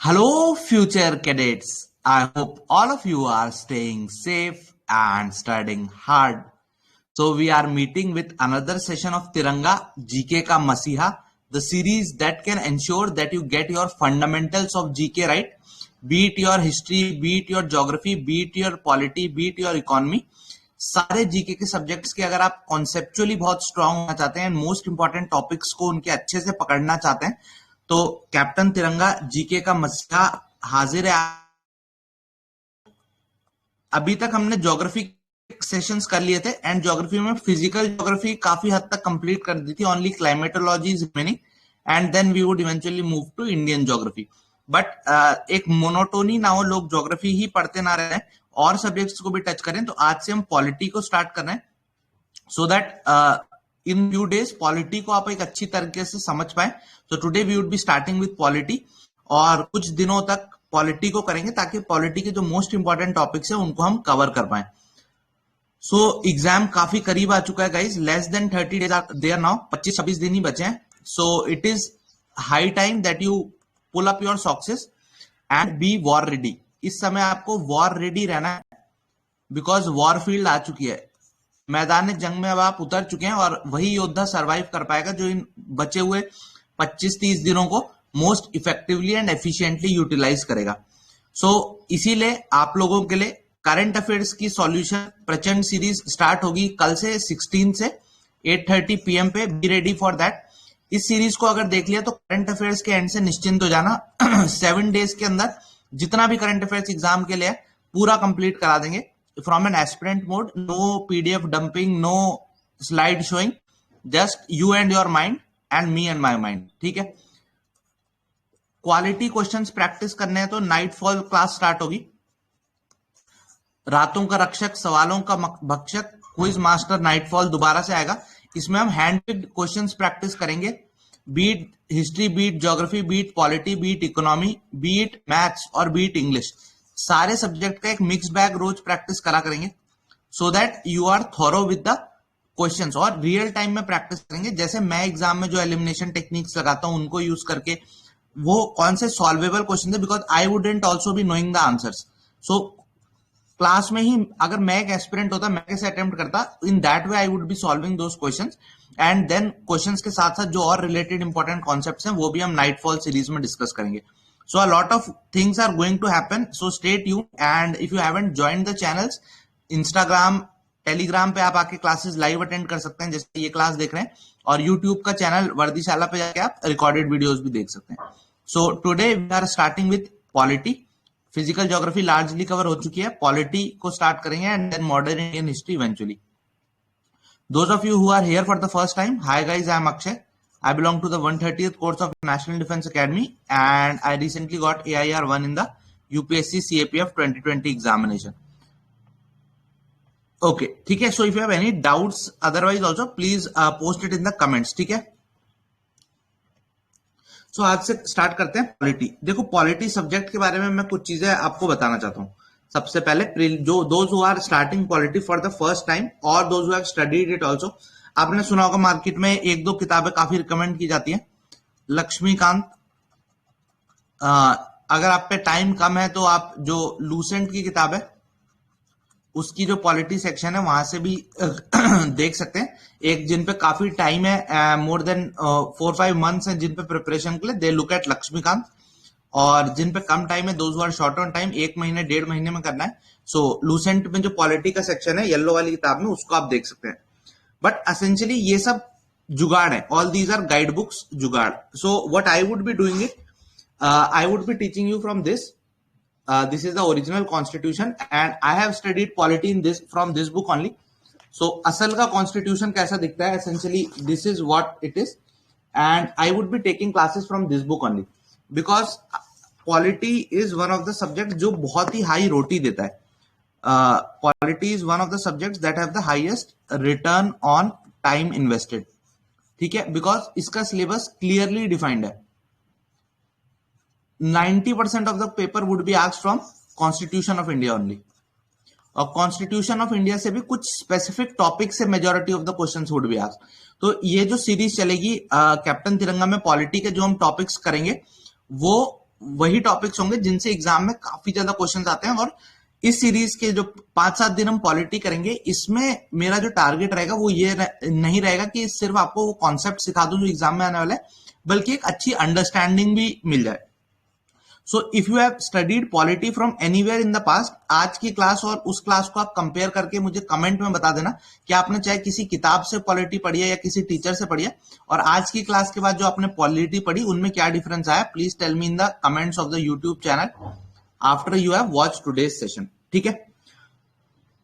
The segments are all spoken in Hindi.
Hello, future cadets. I hope all of you are staying safe and studying hard. So we are meeting with another session of Tiranga GK ka Masiha, the series that can ensure that you get your fundamentals of GK right. Be it your history, be it your geography, be it your polity, be it your economy. सारे जीके के सब्जेक्ट्स के अगर आप कॉन्सेप्चुअली बहुत स्ट्रांग होना चाहते हैं, मोस्ट इंपॉर्टेंट टॉपिक्स को उनके अच्छे से पकड़ना चाहते हैं, तो कैप्टन तिरंगा जीके का मसला हाजिर है। अभी तक हमने ज्योग्राफी सेशंस कर लिए थे एंड ज्योग्राफी में फिजिकल ज्योग्राफी काफी हद तक कंप्लीट कर दी थी, only climatology is remaining and then we would eventually move to Indian geography. But एक मोनोटोनी ना हो, लोग ज्योग्राफी ही पढ़ते ना रहे और सब्जेक्ट्स को भी टच करें। तो आज से हम पॉलिटी को स्टार्ट कर रहे हैं so that in few days polity को आप एक अच्छी तरीके से समझ पाए। तो today we would be starting with polity और कुछ दिनों तक पॉलिटी को करेंगे ताकि पॉलिटी के जो मोस्ट इंपॉर्टेंट टॉपिक्स है उनको हम कवर कर पाए। सो एग्जाम काफी करीब आ चुका है guys, less than 30 days are there now, 25-26 दिन ही बचे हैं। So it is high time that you pull up your socks and be war ready. इस समय आपको वॉर रेडी रहना है बिकॉज वॉर फील्ड आ चुकी है, मैदान जंग में अब आप उतर चुके हैं और वही योद्धा सरवाइव कर पाएगा जो इन बचे हुए 25-30 दिनों को most effectively and efficiently utilize करेगा। सो इसीलिए आप लोगों के लिए करंट अफेयर्स की सॉल्यूशन प्रचंड सीरीज स्टार्ट होगी कल से 16 से 8:30 PM पे। Be ready for that. इस सीरीज को अगर देख लिया तो करंट अफेयर्स के एंड से निश्चिंत हो जाना। 7 डेज के अंदर जितना भी करंट अफेयर्स एग्जाम के लिए पूरा कंप्लीट करा देंगे from an aspirant mode. No PDF dumping, no slide showing, just you and your mind and me and my mind. ठीक है, क्वालिटी क्वेश्चंस प्रैक्टिस करने हैं तो नाइटफॉल क्लास स्टार्ट होगी। रातों का रक्षक, सवालों का भक्षक, क्विज मास्टर नाइटफॉल दोबारा से आएगा। इसमें हम हैंड पिक्ड क्वेश्चंस प्रैक्टिस करेंगे, beat history, beat geography, beat polity, beat economy, beat maths और बीट इंग्लिश। सारे सब्जेक्ट का एक मिक्स बैग रोज प्रैक्टिस करा करेंगे so that you are thorough with the questions और रियल टाइम में प्रैक्टिस करेंगे। जैसे मैं एग्जाम में जो एलिमिनेशन टेक्निक्स लगाता हूं उनको यूज करके वो कौन से सॉल्वेबल क्वेश्चन है, because I wouldn't also be knowing the answers. So class में ही अगर मैं एक एस्पिरेंट होता, मैं कैसे अटेम्प्ट करता, in that way I would be solving those questions and then questions के साथ साथ जो और रिलेटेड इंपॉर्टेंट कॉन्सेप्ट्स हैं वो भी हम नाइटफॉल सीरीज में डिस्कस करेंगे। So a lot of things are going to happen. So stay tuned. And if you haven't joined the channels, Instagram, Telegram पे आप आके क्लासेस लाइव अटेंड कर सकते हैं जैसे ये क्लास देख रहे हैं, और YouTube का चैनल वर्दीशाला पे जाके आप रिकॉर्डेड वीडियोस भी देख सकते हैं। So today we are starting with polity. Physical geography largely cover हो चुकी है, पॉलिटी को स्टार्ट करेंगे and then modern Indian history eventually. Those of you who are here for the first time, hi guys, I am Akshay. I belong to the 130th course of National Defense Academy and I recently got AIR 1 in the UPSC CAPF 2020 examination. Okay, ठीक है। So if you have any doubts otherwise also please post it in the comments, ठीक है। So आज से स्टार्ट करते हैं पॉलिटी। देखो पॉलिटी सब्जेक्ट के बारे में मैं कुछ चीजें आपको बताना चाहता हूँ। सबसे पहले जो those who are starting polity for the first time और those who have studied it also, आपने सुना होगा मार्केट में एक दो किताबें काफी रिकमेंड की जाती हैं। लक्ष्मीकांत, अगर आप पे टाइम कम है तो आप जो लूसेंट की किताब है उसकी जो पॉलिटी सेक्शन है वहां से भी देख सकते हैं। एक जिन पे काफी टाइम है, मोर देन 4-5 मंथ्स है जिन पे प्रिपरेशन के लिए, दे लुक एट लक्ष्मीकांत। और जिन पे कम टाइम है, those who are short on time, 1 महीने 1.5 महीने में करना है, सो लूसेंट में जो पॉलिटी का सेक्शन है येलो वाली किताब में उसको आप देख सकते हैं। बट एसेंशियली ये सब जुगाड़ है, all these are guide books जुगाड़। So what I would be doing it, I would be teaching you from this. This is the original constitution and I have studied polity in this from this book only. So असल का constitution कैसा दिखता है, essentially this is what it is and I would be taking classes from this book only because polity is one of the subjects जो बहुत ही high रोटी देता है। Polity is one of the subjects that have the highest return on time invested, ठीक है, because इसका syllabus clearly defined है। 90% of the paper would be asked from Constitution of India only. और कॉन्स्टिट्यूशन ऑफ इंडिया से भी कुछ स्पेसिफिक टॉपिक से majority of the questions would be asked. तो ये जो सीरीज चलेगी कैप्टन तिरंगा में पॉलिटी के जो हम टॉपिक्स करेंगे वो वही टॉपिक्स होंगे जिनसे एग्जाम में काफी ज्यादा क्वेश्चंस आते हैं। और इस सीरीज के जो 5-7 दिन हम पॉलिटी करेंगे, इसमें मेरा जो टारगेट रहेगा वो ये नहीं रहेगा कि सिर्फ आपको वो कॉन्सेप्ट सिखा दूं जो एग्जाम में आने वाला है, बल्कि एक अच्छी अंडरस्टैंडिंग भी मिल जाए। सो if you have studied polity from anywhere in the past, आज की क्लास और उस क्लास को आप कंपेयर करके मुझे कमेंट में बता देना कि आपने चाहे किसी किताब से पॉलिटी पढ़ी है या किसी टीचर से पढ़ी है, और आज की क्लास के बाद जो आपने पॉलिटी पढ़ी उनमें क्या डिफरेंस आया। Please tell me in the comments of the YouTube channel after you have watch today's session. ठीक है,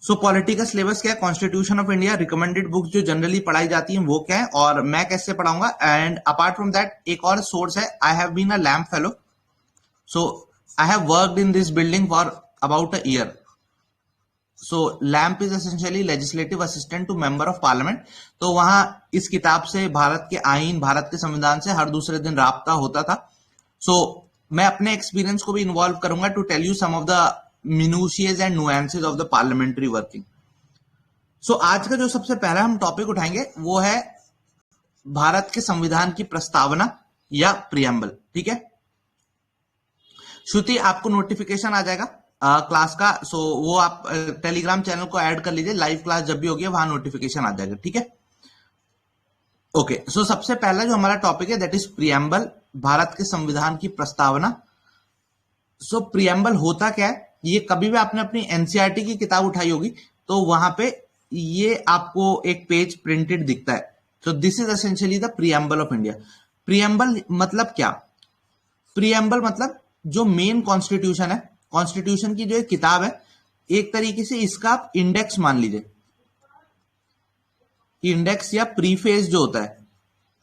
सो पॉलिटी का सिलेबस क्या है, constitution of India, recommended books जो जनरली पढ़ाई जाती हैं वो क्या है, और मैं कैसे पढ़ाऊंगा। एंड अपार्ट फ्रॉम दैट एक और सोर्स है, I have been a lamp fellow, so I have worked in this building for about a year. So LAMP is essentially legislative assistant to member of parliament. तो वहां इस किताब से भारत के आईन, भारत के संविधान से हर दूसरे दिन राब्ता होता था। So मैं अपने एक्सपीरियंस को भी इन्वॉल्व करूंगा to tell you some of the minutiae and nuances of the parliamentary working. So आज का जो सबसे पहला हम टॉपिक उठाएंगे वो है भारत के संविधान की प्रस्तावना या प्रियम्बल। ठीक है, श्रुति आपको नोटिफिकेशन आ जाएगा क्लास का, सो वो आप टेलीग्राम चैनल को ऐड कर लीजिए, लाइव क्लास जब भी होगी वहां नोटिफिकेशन आ जाएगा। ठीक है, ओके। सो सबसे पहला जो हमारा टॉपिक है दैट इज प्रियम्बल, भारत के संविधान की प्रस्तावना। सो प्रियम्बल होता क्या है, ये कभी भी आपने अपनी एनसीईआरटी की किताब उठाई होगी तो वहां पे ये आपको एक पेज प्रिंटेड दिखता है। So this is essentially the preamble of India. Preamble मतलब क्या, प्रियम्बल मतलब जो मेन कॉन्स्टिट्यूशन है, कॉन्स्टिट्यूशन की जो एक किताब है, एक तरीके से इसका आप इंडेक्स मान लीजिए। इंडेक्स या प्रीफेस जो होता है,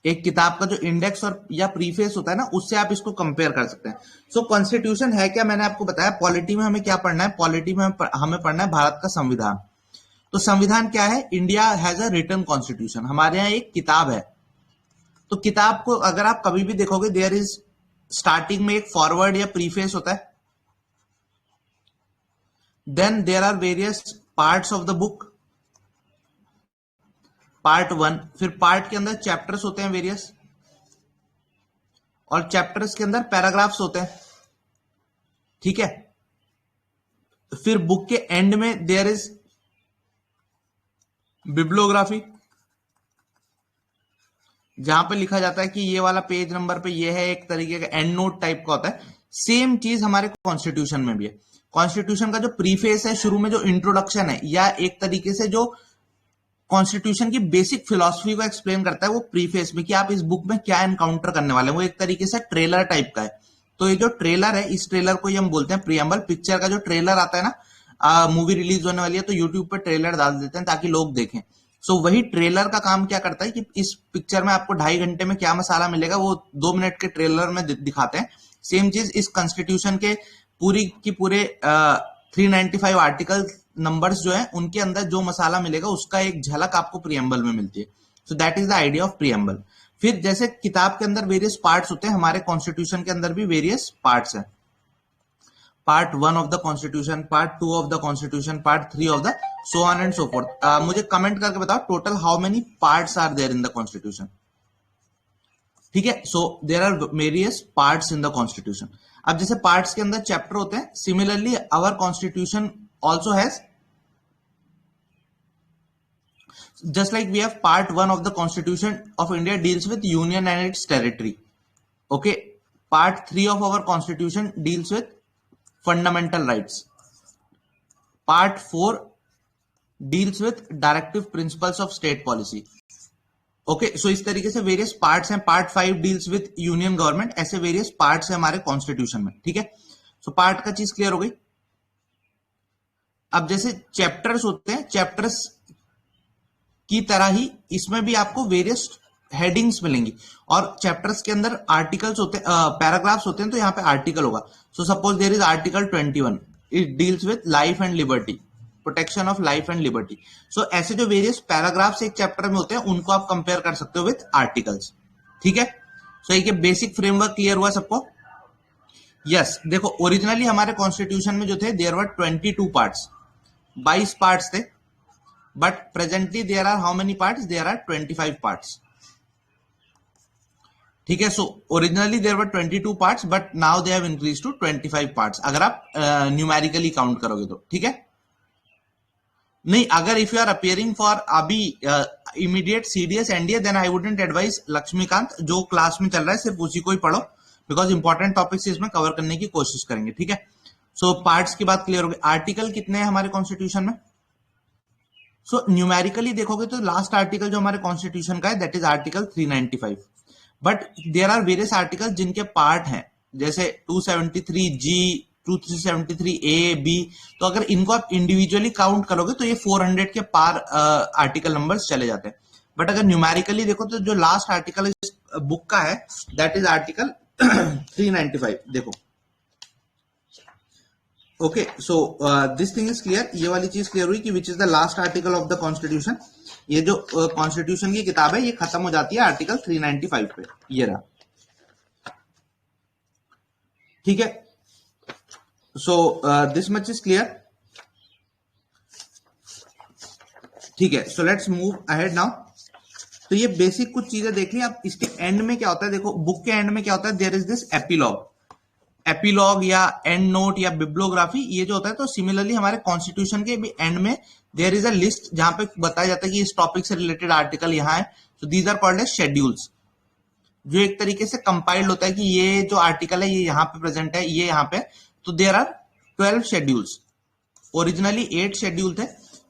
एक किताब का जो इंडेक्स और या प्रीफेस होता है ना, उससे आप इसको कंपेयर कर सकते हैं। सो कॉन्स्टिट्यूशन है क्या, मैंने आपको बताया। पॉलिटी में हमें क्या पढ़ना है, पॉलिटी में हमें पढ़ना है भारत का संविधान। तो संविधान क्या है, India has a written constitution, हमारे यहाँ एक किताब है। तो किताब को अगर आप कभी भी देखोगे, देयर इज स्टार्टिंग में एक फॉरवर्ड या प्रीफेस होता है, then there are various parts of the book, part 1, फिर पार्ट के अंदर चैप्टर्स होते हैं वेरियस, और चैप्टर्स के अंदर पैराग्राफ्स होते हैं। ठीक है, फिर बुक के एंड में देयर इज बिब्लियोग्राफी, जहां पे लिखा जाता है कि ये वाला पेज नंबर पे ये है, एक तरीके का एंड नोट टाइप का होता है। सेम चीज हमारे कॉन्स्टिट्यूशन में भी है। कॉन्स्टिट्यूशन का जो प्रीफेस है, शुरू में जो इंट्रोडक्शन है, या एक तरीके से जो कॉन्स्टिट्यूशन की बेसिक फिलॉसफी को एक्सप्लेन करता है, वो प्रीफेस में कि आप इस बुक में क्या एनकाउंटर करने वाले हैं, वो एक तरीके से ट्रेलर टाइप का है। तो ये जो ट्रेलर है, इस ट्रेलर को ही हम बोलते हैं प्रियम्बल। पिक्चर का जो ट्रेलर आता है ना, मूवी रिलीज होने वाली है तो यूट्यूब पर ट्रेलर डाल देते हैं ताकि लोग देखें। सो वही ट्रेलर का काम क्या करता है कि इस पिक्चर में आपको 2.5 घंटे में क्या मसाला मिलेगा वो 2 मिनट के ट्रेलर में दिखाते हैं। सेम चीज इस कॉन्स्टिट्यूशन के पूरी की पूरे 395 आर्टिकल नंबर्स जो है, उनके अंदर जो मसाला मिलेगा उसका एक झलक आपको प्रियम्बल में मिलती है। So that is the idea of preamble. फिर जैसे किताब के अंदर वेरियस पार्ट्स होते हैं, हमारे कॉन्स्टिट्यूशन के अंदर भी वेरियस पार्ट्स हैं। Part 1 of the constitution, part 2 of the constitution, part 3 of the so on and so forth. मुझे कमेंट करके बताओ total how many parts are there in the constitution. ठीक है, so there are various parts in the constitution. अब जैसे पार्ट्स के अंदर चैप्टर होते हैं, similarly our constitution also has, just like we have part 1 of the constitution of India deals with union and its territory. Okay, part 3 of our constitution deals with fundamental rights. Part 4 deals with directive principles of state policy. Okay, so इस तरीके से वेरियस पार्ट्स हैं। Part 5 deals with union government, ऐसे वेरियस पार्ट्स हैं हमारे कॉन्स्टिट्यूशन में। ठीक है, सो पार्ट का चीज क्लियर हो गई। अब जैसे चैप्टर्स होते हैं, चैप्टर्स की तरह ही इसमें भी आपको वेरियस हेडिंग्स मिलेंगी, और चैप्टर्स के अंदर आर्टिकल्स होते हैं, पैराग्राफ्स होते हैं, तो यहाँ पे आर्टिकल होगा। So suppose there is article 21, it deals with life and liberty, protection of life and liberty. So ऐसे जो वेरियस पैराग्राफ्स एक चैप्टर में होते हैं, उनको आप कंपेयर कर सकते हो विद आर्टिकल्स। ठीक है, सो एक बेसिक फ्रेमवर्क क्लियर हुआ सबको। यस, देखो ओरिजिनली हमारे कॉन्स्टिट्यूशन में जो थे देयर वर 22 पार्ट्स, 22 पार्ट्स थे, but presently there are how many parts, there are 25 parts. ठीक है। So originally there were 22 parts but now they have increase to 25 parts, अगर आप न्यूमेरिकली काउंट करोगे तो। ठीक है, नहीं अगर if you are appearing for अभी immediate CDS NDA then I wouldn't advise Laxmikanth, जो क्लास में चल रहा है सिर्फ उसी को ही पढ़ो, बिकॉज इंपॉर्टेंट टॉपिक्स इसमें कवर करने की कोशिश करेंगे। ठीक है, सो पार्ट्स की बात क्लियर हो गई। आर्टिकल कितने हैं हमारे कॉन्स्टिट्यूशन में? सो न्यूमेरिकली देखोगे तो लास्ट आर्टिकल जो हमारे कॉन्स्टिट्यूशन का है that is article 395, but there are various article जिनके पार्ट हैं, जैसे 273 जी, 273 ए बी। तो अगर इनको आप इंडिविजुअली काउंट करोगे तो ये 400 के पार आर्टिकल नंबर्स चले जाते हैं। बट अगर न्यूमेरिकली देखो तो जो लास्ट आर्टिकल इस बुक का है दैट इज आर्टिकल 395। देखो, okay, so this thing is clear. ये वाली चीज क्लियर हुई कि which is the last article of the constitution. ये जो कॉन्स्टिट्यूशन की किताब है ये खत्म हो जाती है आर्टिकल 395 पे, ये रहा। ठीक है, so this much is clear. ठीक है, सो लेट्स मूव अहेड नाउ। तो ये बेसिक कुछ चीजें देख ली। अब इसके एंड में क्या होता है, देखो बुक के एंड में क्या होता है, there is this epilogue. Epilogue या एंड नोट या बिब्लियोग्राफी, ये जो होता है, तो सिमिलरली हमारे कॉन्स्टिट्यूशन के भी एंड में देयर इज अ लिस्ट जहां पे बताया जाता है कि इस टॉपिक से रिलेटेड आर्टिकल यहाँ है। So these are called as schedules, जो एक तरीके से कंपाइल्ड होता है कि ये जो आर्टिकल है ये यहाँ पे प्रेजेंट है, ये यहाँ पे। तो there are 12 schedules. Originally 8 schedule थे,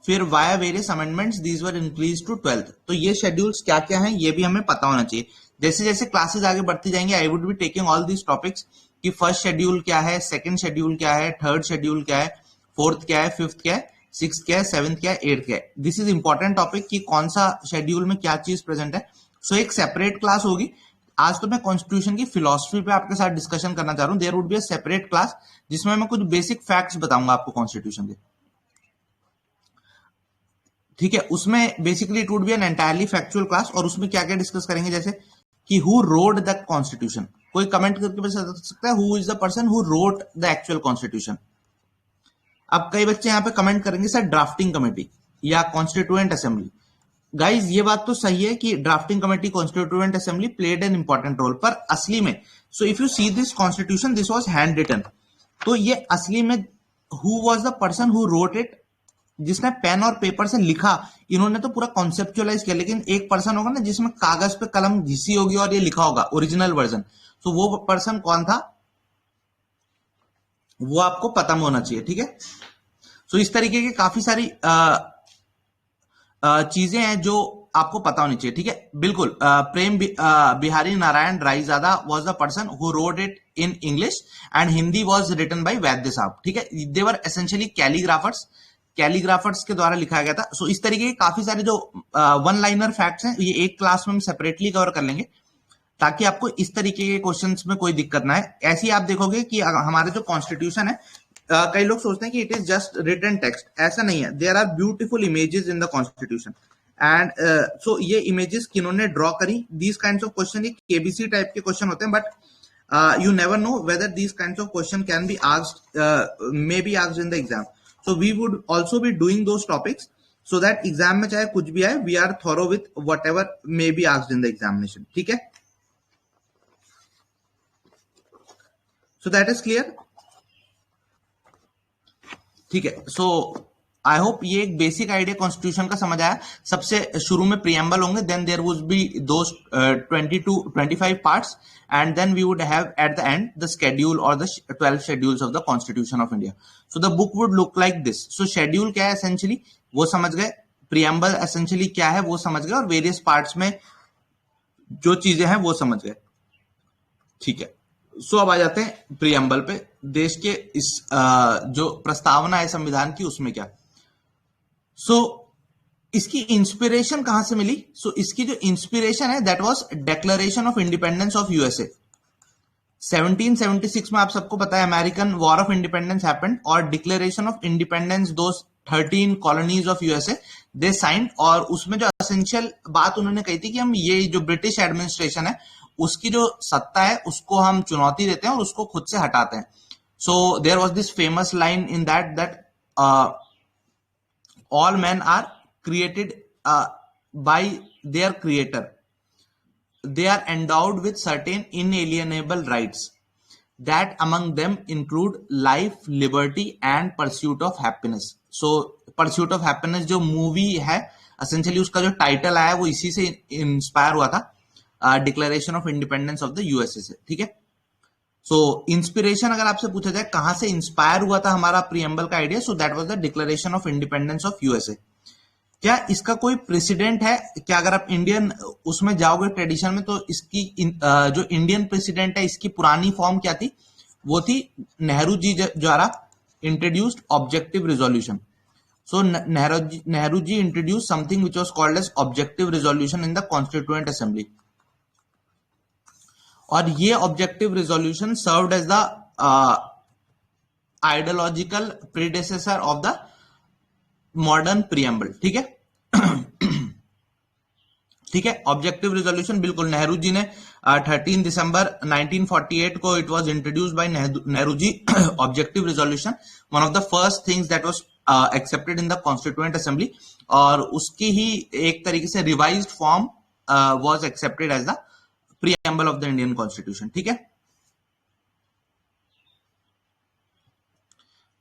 फिर via various amendments these were increase to 12। तो ये शेड्यूल्स क्या क्या हैं ये भी हमें पता होना चाहिए। जैसे जैसे क्लासेस आगे बढ़ती जाएंगे आई would be taking all these topics कि फर्स्ट शेड्यूल क्या है, सेकंड शेड्यूल क्या है, थर्ड शेड्यूल क्या है, फोर्थ क्या है, फिफ्थ क्या है, सिक्स्थ क्या है, सेवंथ क्या है, एट्थ क्या है। दिस इज इंपॉर्टेंट टॉपिक कि कौन सा शेड्यूल में क्या चीज प्रेजेंट है। सो एक सेपरेट क्लास होगी। आज तो मैं कॉन्स्टिट्यूशन की फिलोसफी पे आपके साथ डिस्कशन करना चाह रहा हूं। There would be a separate class जिसमें मैं कुछ बेसिक फैक्ट्स बताऊंगा आपको कॉन्स्टिट्यूशन के। ठीक है, उसमें basically it would be an entirely factual class, और उसमें क्या क्या डिस्कस करेंगे, जैसे कि हु रोड द कॉन्स्टिट्यूशन। कोई कमेंट करके बता सकता है who is the person who wrote the actual constitution. अब कई बच्चे यहां पे कमेंट करेंगे सर ड्राफ्टिंग कमेटी या कॉन्स्टिट्यूएंट असेंबली। गाइज ये बात तो सही है कि drafting committee, constituent assembly played an important role, पर असली में सो if you see this constitution this was handwritten. तो ये असली में who was the person who wrote it, जिसने पेन और पेपर से लिखा। इन्होंने तो पूरा कॉन्सेप्चुअलाइज किया, लेकिन एक पर्सन होगा ना जिसमें कागज पे कलम घिसी होगी और ये लिखा होगा ओरिजिनल वर्जन। तो वो पर्सन कौन था वो आपको पता होना चाहिए। ठीक है, सो इस तरीके के काफी सारी चीजें हैं जो आपको पता होनी चाहिए। ठीक है, बिल्कुल। Prem Behari Narain Raizada was the person who wrote it in English and Hindi was written by Vaidya Sahab. ठीक है, दे वर एसेंशियली कैलीग्राफर्स के द्वारा लिखा गया था। सो इस तरीके के काफी सारे जो वन लाइनर फैक्ट्स हैं ये एक क्लास में हम सेपरेटली कवर कर लेंगे, ताकि आपको इस तरीके के क्वेश्चंस में कोई दिक्कत ना है। ऐसे ही आप देखोगे कि हमारे जो कॉन्स्टिट्यूशन है, कई लोग सोचते हैं कि it is just written text, ऐसा नहीं है। There are beautiful images in the constitution and so ये इमेजेस किन्होंने ड्रॉ करी। दीज काइंड्स ऑफ क्वेश्चन ये केबीसी टाइप के क्वेश्चन होते हैं, but you never know whether these kinds of question can be asked, may be asked in the exam. So we would also be doing those topics so that exam में चाहे कुछ भी आए we are thorough with whatever may be asked in the examination. ठीक है, so that is clear. ठीक है, सो आई होप ये एक बेसिक आइडिया कॉन्स्टिट्यूशन का समझ आया। सबसे शुरू में प्रियम्बल होंगे, then there would be those 25 parts and then we would have at the end the schedule और the 12 schedules of the constitution of India. So the book would look like this. So schedule क्या है एसेंशियली वो समझ गए, प्रियम्बल एसेंशियली क्या है वो समझ गए, और वेरियस पार्ट्स में जो चीजें हैं वो समझ गए। ठीक है, सो अब आ जाते हैं प्रियम्बल पे। देश के इस जो प्रस्तावना है संविधान की उसमें क्या। सो इसकी इंस्पिरेशन कहां से मिली? सो इसकी जो इंस्पिरेशन है that was declaration of independence of USA. 1776 में आप सबको पता है American war of independence happened, और declaration of independence those 13 colonies of USA they signed. और उसमें जो एसेंशियल बात उन्होंने कही थी कि हम ये जो ब्रिटिश एडमिनिस्ट्रेशन है उसकी जो सत्ता है उसको हम चुनौती देते हैं और उसको खुद से हटाते हैं। So there was this famous line in that all men are created by their creator. they are endowed with certain inalienable rights that among them include life, liberty and pursuit of happiness. So pursuit of happiness जो मूवी है essentially उसका जो टाइटल आया वो इसी से इंस्पायर हुआ था, declaration of independence of the USA से, ठीक है। सो इंस्पिरेशन अगर आपसे पूछा जाए कहां से इंस्पायर हुआ था हमारा प्रीएम्बल का idea, so that was the declaration of independence of USA. क्या इसका कोई प्रेसिडेंट है? क्या अगर आप इंडियन उसमें जाओगे ट्रेडिशन में तो इसकी जो इंडियन प्रेसिडेंट है इसकी पुरानी फॉर्म क्या थी? वो थी नेहरू जी द्वारा introduced objective resolution. So Nehru ji introduce something which was called as objective resolution in the constituent assembly, और ये objective resolution served as the ideological predecessor of the modern preamble, ठीक है। ठीक है, ऑब्जेक्टिव रिजोल्यूशन बिल्कुल नेहरू जी ने 13 दिसंबर 1948 को it was introduced by Nehru ji. Objective resolution one of the first things that was accepted in the constituent assembly, और उसकी ही एक तरीके से revised form was accepted as the preamble of the Indian constitution, ठीक है।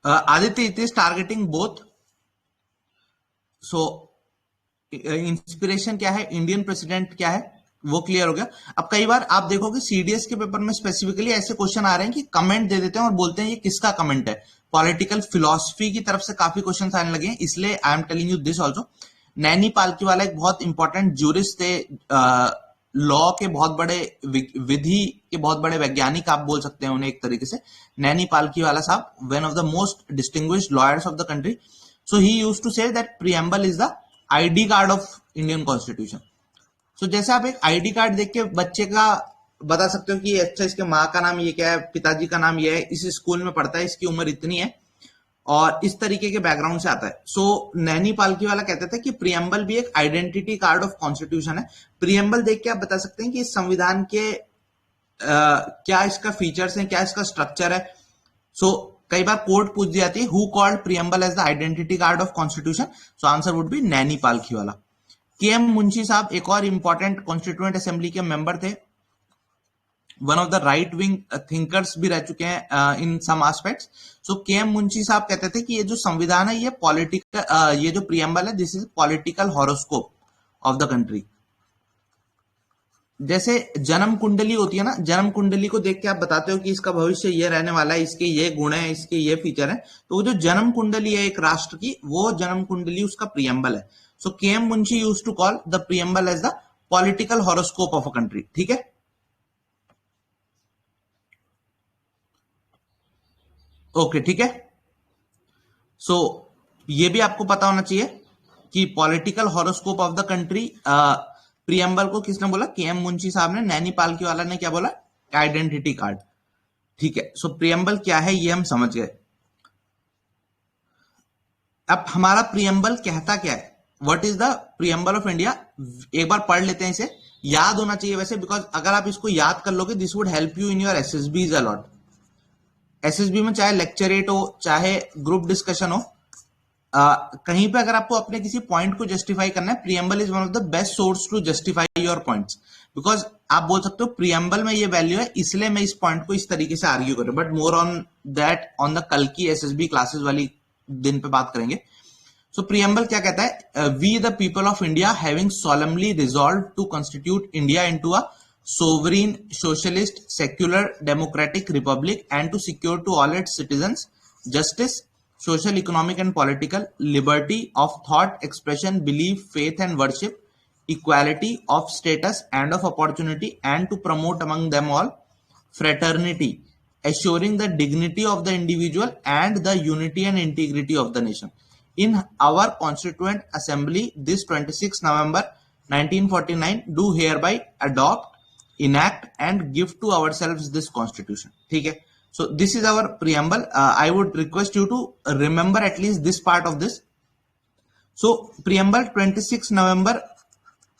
Aditya it is targeting both. So inspiration क्या है, इंडियन प्रेसिडेंट क्या है, वो क्लियर हो गया। अब कई बार आप देखोगे सीडीएस के पेपर में स्पेसिफिकली ऐसे क्वेश्चन आ रहे हैं कि कमेंट दे देते हैं और बोलते हैं ये किसका कमेंट है। पॉलिटिकल फिलॉसफी की तरफ से काफी क्वेश्चन आने लगे हैं, इसलिए I am telling you this also. Naini Palkhivala एक बहुत इंपॉर्टेंट ज्यूरिस्ट थे, लॉ के बहुत बड़े, विधि के बहुत बड़े वैज्ञानिक आप बोल सकते हैं उन्हें एक तरीके से। Nani Palkhivala Sahab, one of the most distinguished lawyers of the country. So he used to say that preamble is the ID card of Indian constitution. So जैसे आप एक आईडी कार्ड देख के बच्चे का बता सकते हो कि अच्छा इसके माँ का नाम ये क्या है, पिताजी का नाम ये है, इस स्कूल में पढ़ता है, इसकी उम्र इतनी है, और इस तरीके के बैकग्राउंड से आता है। सो नैनी पालकीवाला कहते थे कि प्रीएम्बल भी एक आइडेंटिटी कार्ड ऑफ कॉन्स्टिट्यूशन है। प्रीएम्बल देख के आप बता सकते हैं कि इस संविधान के क्या इसका फीचर्स हैं, क्या इसका स्ट्रक्चर है। सो कई बार कोर्ट पूछ दी जाती है who called preamble as the identity card of constitution, so answer would be Nani Palkhivala. KM Munshi साहब एक और इंपॉर्टेंट कॉन्स्टिट्यूएंट असेंबली के मेंबर थे, one of the right wing thinkers भी रह चुके हैं in some aspects. So KM Munshi साहब कहते थे कि ये जो संविधान है ये पॉलिटिकल, ये जो प्रीएम्बल है this is political horoscope of the country. जैसे जन्म कुंडली होती है ना, जन्म कुंडली को देख के आप बताते हो कि इसका भविष्य ये रहने वाला है, इसके ये गुण है, इसके ये फीचर है, तो वो जो जन्म कुंडली है एक राष्ट्र की, वो जन्म कुंडली उसका प्रीएम्बल है। So KM Munshi used to call the preamble as the political horoscope of a country, ठीक है। ओके, ठीक है। सो ये भी आपको पता होना चाहिए कि political horoscope of the country, preamble को किसने बोला? केएम मुंशी साहब ने। नैनी पालकीवाला ने क्या बोला? आइडेंटिटी कार्ड, ठीक है। सो प्रीएम्बल क्या है ये हम समझ गए। अब हमारा प्रीएम्बल कहता क्या है? What is the preamble of India? एक बार पढ़ लेते हैं, इसे याद होना चाहिए वैसे, बिकॉज अगर आप इसको याद कर लोगे this would help you in your SSBs a lot. SSB में चाहे लेक्चरेट हो चाहे ग्रुप डिस्कशन हो, कहीं पे अगर आपको अपने किसी पॉइंट को जस्टिफाई करना है, preamble is one of the best source to justify your points, because आप बोल सकते हो प्रीएम्बल में ये वैल्यू है इसलिए मैं इस पॉइंट को इस तरीके से आर्ग्यू करूं, but more on that on the कल की एसएसबी क्लासेस वाली दिन पे बात करेंगे। सो प्रीएम्बल क्या कहता है? We the people of India having solemnly resolved to constitute India into a sovereign, socialist, secular, democratic republic and to secure to all its citizens justice, social, economic and political liberty of thought, expression, belief, faith and worship, equality of status and of opportunity, and to promote among them all fraternity, assuring the dignity of the individual and the unity and integrity of the nation. In our Constituent Assembly this 26 November 1949 do hereby adopt, enact and give to ourselves this constitution, ठीक है। So this is our preamble. I would request you to remember at least this part of this. So preamble 26 November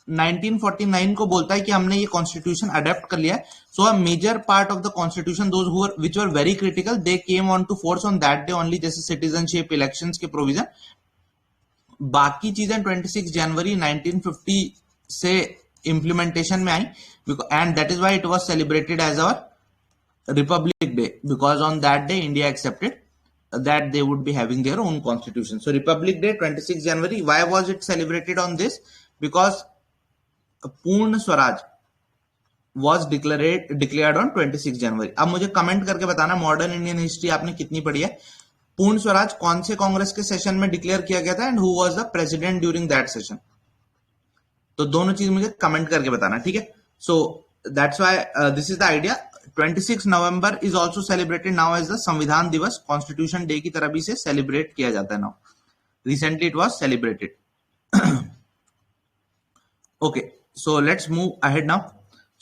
1949 को बोलता है कि हमने ये कॉन्स्टिट्यूशन अडेप्ट कर लिया है। So a major part of the constitution those who which were very critical they came on to force on that day only, जैसे सिटीजनशिप, इलेक्शंस के प्रोविजन। बाकी चीजें 26 जनवरी 1950 से implementation में आई, and that is why it was celebrated as our Republic Day, because on that day India accepted that they would be having their own constitution. So Republic Day 26 January. Why was it celebrated on this? Because पूर्ण स्वराज was declared on 26 जनवरी. अब मुझे कमेंट करके बताना मॉडर्न इंडियन हिस्ट्री आपने कितनी पढ़ी है. पूर्ण स्वराज कौन से कांग्रेस के सेशन में डिक्लेयर किया गया था and who was the president during that session. तो दोनों चीज मुझे कमेंट करके बताना, ठीक है. So that's why this is the idea. 26 November is also celebrated now as the Samvidhan Diwas. Constitution day की तरह भी इसे सेलिब्रेट किया जाता है now. Recently it was celebrated. Okay, so let's move ahead now.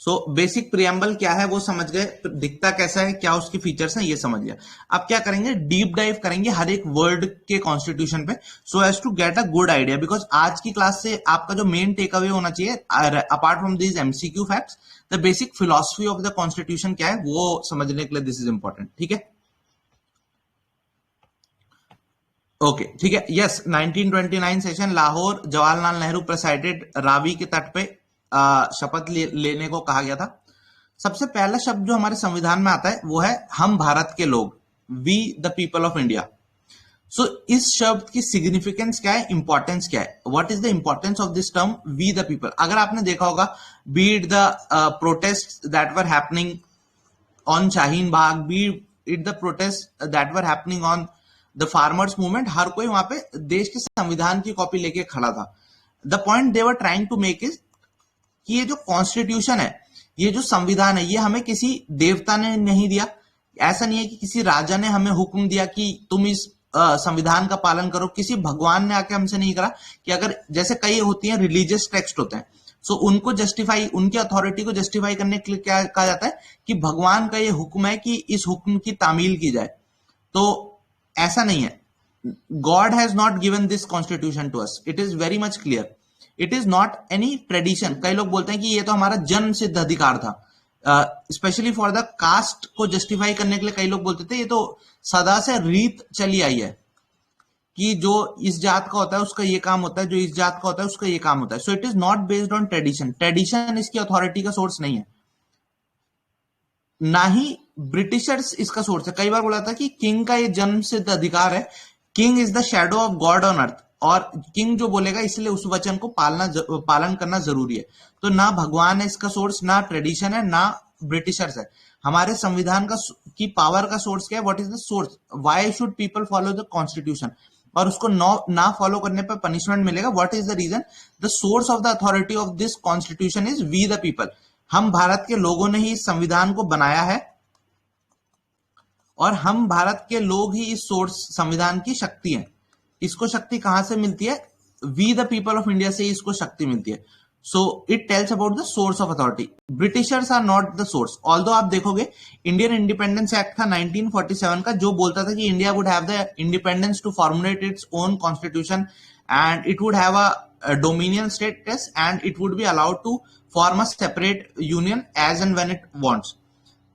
So basic preamble क्या है वो समझ गए, दिखता कैसा है, क्या उसके फीचर्स हैं ये समझ गया. अब क्या करेंगे, डीप डाइव करेंगे हर एक वर्ड के कॉन्स्टिट्यूशन पे, so as to get a good idea. Because आज की क्लास से आपका जो मेन टेक अवे होना चाहिए, apart from this MCQ facts, the basic philosophy of the constitution क्या है वो समझने के लिए दिस इज इंपॉर्टेंट. ठीक है, ओके, ठीक है. Yes, 1929 session, Lahore, Jawaharlal Nehru presided, Ravi के तट पे शपथ लेने को कहा गया था. सबसे पहला शब्द जो हमारे संविधान में आता है वो है हम भारत के लोग, we the people of India. So इस शब्द की सिग्निफिकेंस क्या है, इंपॉर्टेंस क्या है, what is the importance of this term we the people. अगर आपने देखा होगा, be it the protest that were happening on Shaheen Bagh, be it the protest that were happening on the farmers movement, हर कोई वहां पे देश के संविधान की कॉपी लेके खड़ा था. The point they were trying to make is कि ये जो कॉन्स्टिट्यूशन है, ये जो संविधान है, ये हमें किसी देवता ने नहीं दिया. ऐसा नहीं है कि किसी राजा ने हमें हुक्म दिया कि तुम इस संविधान का पालन करो. किसी भगवान ने आके हमसे नहीं करा कि अगर जैसे कई होती हैं रिलीजियस टेक्स्ट होते हैं, सो उनको जस्टिफाई, उनकी अथॉरिटी को जस्टिफाई करने के लिए क्या कहा जाता है कि भगवान का ये हुक्म है कि इस हुक्म की तामील की जाए. तो ऐसा नहीं है. God has not given this constitution to us. It is very much clear. It is not any tradition. कई लोग बोलते हैं कि ये तो हमारा जन्म सिद्ध अधिकार था. स्पेशली फॉर द कास्ट को जस्टिफाई करने के लिए कई लोग बोलते थे ये तो सदा से रीत चली आई है कि जो इस जात का होता है उसका ये काम होता है, जो इस जात का होता है उसका ये काम होता है. So it is not based on tradition. Tradition इसकी अथॉरिटी का सोर्स नहीं है, ना ही ब्रिटिशर्स इसका सोर्स है. कई बार बोला था कि किंग का ये जन्म सिद्ध अधिकार है. King is the shadow of God on earth, और किंग जो बोलेगा इसलिए उस वचन को पालन करना जरूरी है. तो ना भगवान है इसका सोर्स, ना ट्रेडिशन है, ना ब्रिटिशर्स है. हमारे संविधान का की पावर का सोर्स क्या है, what is the source, why should people follow the constitution, और उसको ना फॉलो करने पर पनिशमेंट मिलेगा. What is the reason, the source of the authority of this constitution is we the people. हम भारत के लोगों ने ही इस संविधान को बनाया है, और हम भारत के लोग ही इस सोर्स संविधान की शक्ति हैं. इसको शक्ति कहां से मिलती है, we the people of India से ही इसको शक्ति मिलती है. So it tells about the source of authority. Britishers are not the source. Although आप देखोगे इंडियन इंडिपेंडेंस एक्ट था 1947 का, जो बोलता था कि India would have the independence to formulate its own constitution and it would have a dominion status and it would be allowed to form a separate union as and when it wants.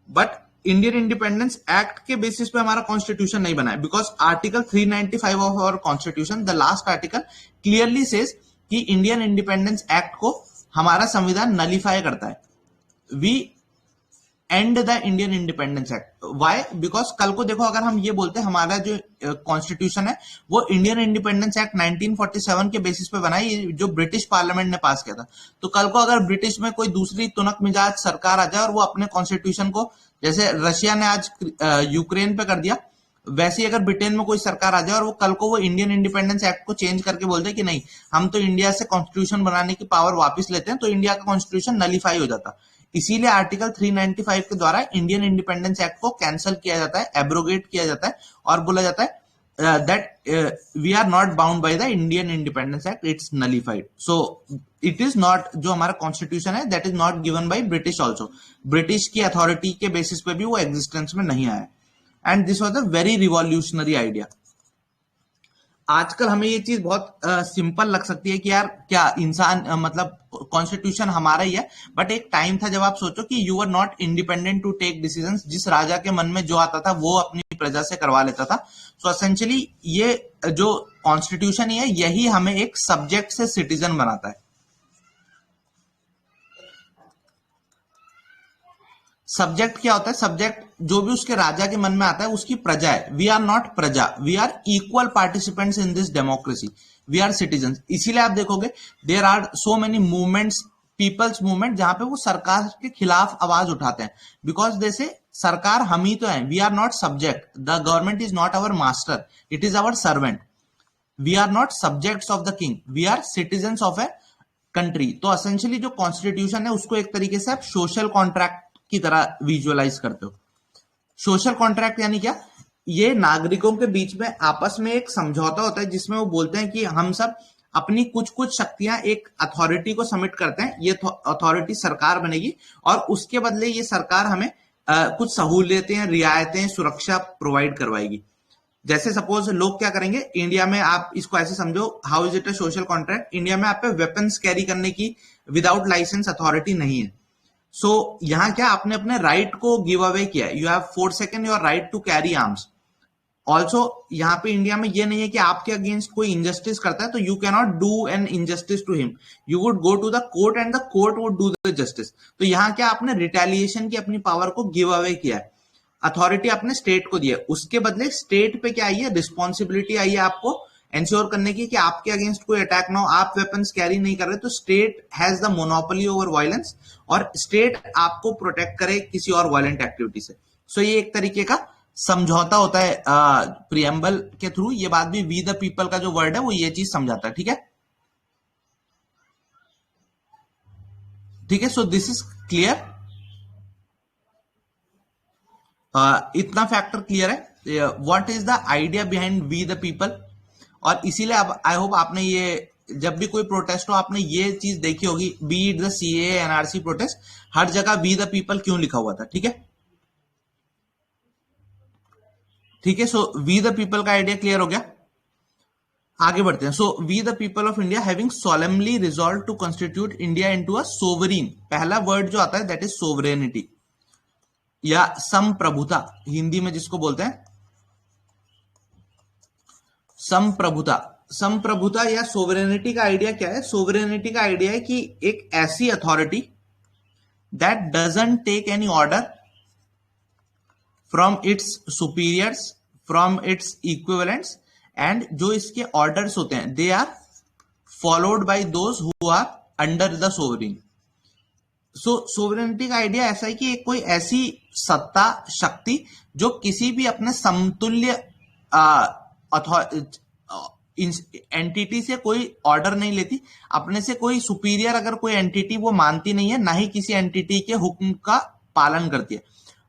But Indian independence act के बेसिस पे हमारा कॉन्स्टिट्यूशन नहीं बना है, because article 395 of our constitution, the last article, clearly says कि इंडियन इंडिपेंडेंस एक्ट को हमारा संविधान नलीफाई करता है. We and the Indian independence act. Why, because कल को देखो अगर हम ये बोलते हैं हमारा जो कॉन्स्टिट्यूशन है वो इंडियन इंडिपेंडेंस एक्ट 1947 के बेसिस पे बना है, जो ब्रिटिश पार्लियामेंट ने पास किया था. तो कल को अगर ब्रिटिश में कोई दूसरी तुनक मिजाज सरकार आ जाए और वो अपने कॉन्स्टिट्यूशन को, जैसे रशिया ने आज यूक्रेन पे कर दिया, वैसे ही अगर ब्रिटेन में कोई सरकार आ जाए और वो कल को वो इंडियन इंडिपेंडेंस एक्ट को चेंज करके बोलते हैं कि नहीं हम तो इंडिया से कॉन्स्टिट्यूशन बनाने की पावर वापस लेते हैं, तो इंडिया का कॉन्स्टिट्यूशन नलीफाई हो जाता. इसीलिए आर्टिकल 395 के द्वारा इंडियन इंडिपेंडेंस एक्ट को कैंसिल किया जाता है, एब्रोगेट किया जाता है, और बोला जाता है that we are not bound by the Indian Independence Act, it's nullified. So it is not, जो हमारा कॉन्स्टिट्यूशन है that is not given by British also. British की अथॉरिटी के बेसिस पे भी वो एग्जिस्टेंस में नहीं आया. And this was a very revolutionary idea. आजकल हमें ये चीज बहुत सिंपल लग सकती है कि यार क्या इंसान मतलब कॉन्स्टिट्यूशन हमारा ही है, बट एक टाइम था जब आप सोचो कि you are not independent to take decisions. जिस राजा के मन में जो आता था वो अपनी प्रजा से करवा लेता था. सो एसेंशियली ये जो कॉन्स्टिट्यूशन ही है यही हमें एक सब्जेक्ट से सिटीजन बनाता है. सब्जेक्ट क्या होता है? सब्जेक्ट जो भी उसके राजा के मन में आता है उसकी प्रजा है। वी आर नॉट प्रजा, we are equal participants in this democracy, we are citizen. इसीलिए आप देखोगे there are so many movements, people's movement, जहां पे वो सरकार के खिलाफ आवाज उठाते हैं, बिकॉज दे से सरकार हम ही तो है, we are not subject, the government is not our master, it is our servant, we are not subjects of the king, we are citizen of a country. तो असेंशियली जो कॉन्स्टिट्यूशन है उसको एक तरीके से आप सोशल कॉन्ट्रैक्ट की तरह विजुअलाइज करते हो। सोशल कॉन्ट्रैक्ट यानी क्या? ये नागरिकों के बीच में आपस में एक समझौता होता है जिसमें वो बोलते हैं कि हम सब अपनी कुछ कुछ शक्तियां एक अथॉरिटी को सबमिट करते हैं, ये अथॉरिटी सरकार बनेगी और उसके बदले ये सरकार हमें कुछ सहूलियतें, रियायतें, सुरक्षा प्रोवाइड करवाएगी। जैसे सपोज लोग क्या करेंगे इंडिया में, आप इसको ऐसे समझो, how is it a social contract? India में आप पे वेपन्स कैरी करने की विदाउट लाइसेंस अथॉरिटी नहीं है। सो यहां क्या आपने अपने राइट को गिव अवे किया, you have forsaken your right to carry arms. Also यहाँ पे इंडिया में ये नहीं है कि आपके अगेंस्ट कोई इंजस्टिस करता है तो you cannot do an injustice to him, you would go to the court and the court would do the justice. तो यहाँ क्या आपने रिटेलिएशन की अपनी पावर को गिव अवे किया है, अथॉरिटी आपने स्टेट को दी है, उसके बदले स्टेट पे क्या आई है? रिस्पॉन्सिबिलिटी आई है आपको इंश्योर करने की कि आपके अगेंस्ट कोई अटैक ना हो, आप वेपन्स कैरी नहीं कर रहे, तो state has the monopoly over violence और स्टेट आपको प्रोटेक्ट करे किसी और वायलेंट एक्टिविटी से। सो ये एक तरीके का समझौता होता है प्रियम्बल के थ्रू। ये बात भी वी द पीपल का जो वर्ड है वो ये चीज समझाता है। ठीक है, ठीक है। सो दिस इज क्लियर, इतना फैक्टर क्लियर है। What is the idea behind we the people? और इसीलिए अब आई होप आपने ये, जब भी कोई प्रोटेस्ट हो आपने ये चीज देखी होगी, be it the CAA, NRC protest, हर जगह वी द पीपल क्यों लिखा हुआ था। ठीक है, ठीक है। सो वी द पीपल का आइडिया क्लियर हो गया, आगे बढ़ते हैं। So we the people of India having solemnly resolve to constitute India into a sovereign, पहला वर्ड जो आता है दैट इज सोवरेनिटी या संप्रभुता, हिंदी में जिसको बोलते हैं संप्रभुता। संप्रभुता या सोवरेनिटी का आइडिया क्या है? सोवरेनिटी का आइडिया है कि एक ऐसी authority that doesn't take any order from its superiors, from its equivalents, and जो इसके ऑर्डर्स होते हैं they are followed by those who are under the sovereign. So sovereignty का आइडिया ऐसा है कि एक कोई ऐसी सत्ता, शक्ति जो किसी भी अपने समतुल्य एंटिटी से कोई ऑर्डर नहीं लेती, अपने से कोई सुपीरियर अगर कोई एंटिटी वो मानती नहीं है, ना ही किसी एंटिटी के हुक्म का पालन करती है,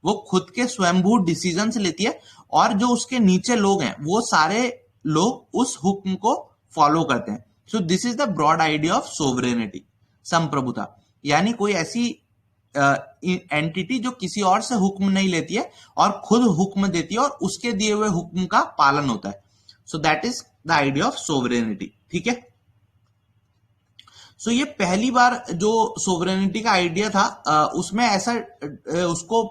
वो खुद के स्वयंभू डिसीजन लेती है और जो उसके नीचे लोग हैं वो सारे लोग उस हुक्म को फॉलो करते हैं। So this is the broad idea of sovereignty, संप्रभुता, यानी कोई ऐसी एंटिटी जो किसी और से हुक्म नहीं लेती है और खुद हुक्म देती है और उसके दिए हुए हुक्म का पालन होता है। So that is the idea of sovereignty. ठीक है, सो ये पहली बार जो सोवरेनिटी का आइडिया था उसमें ऐसा उसको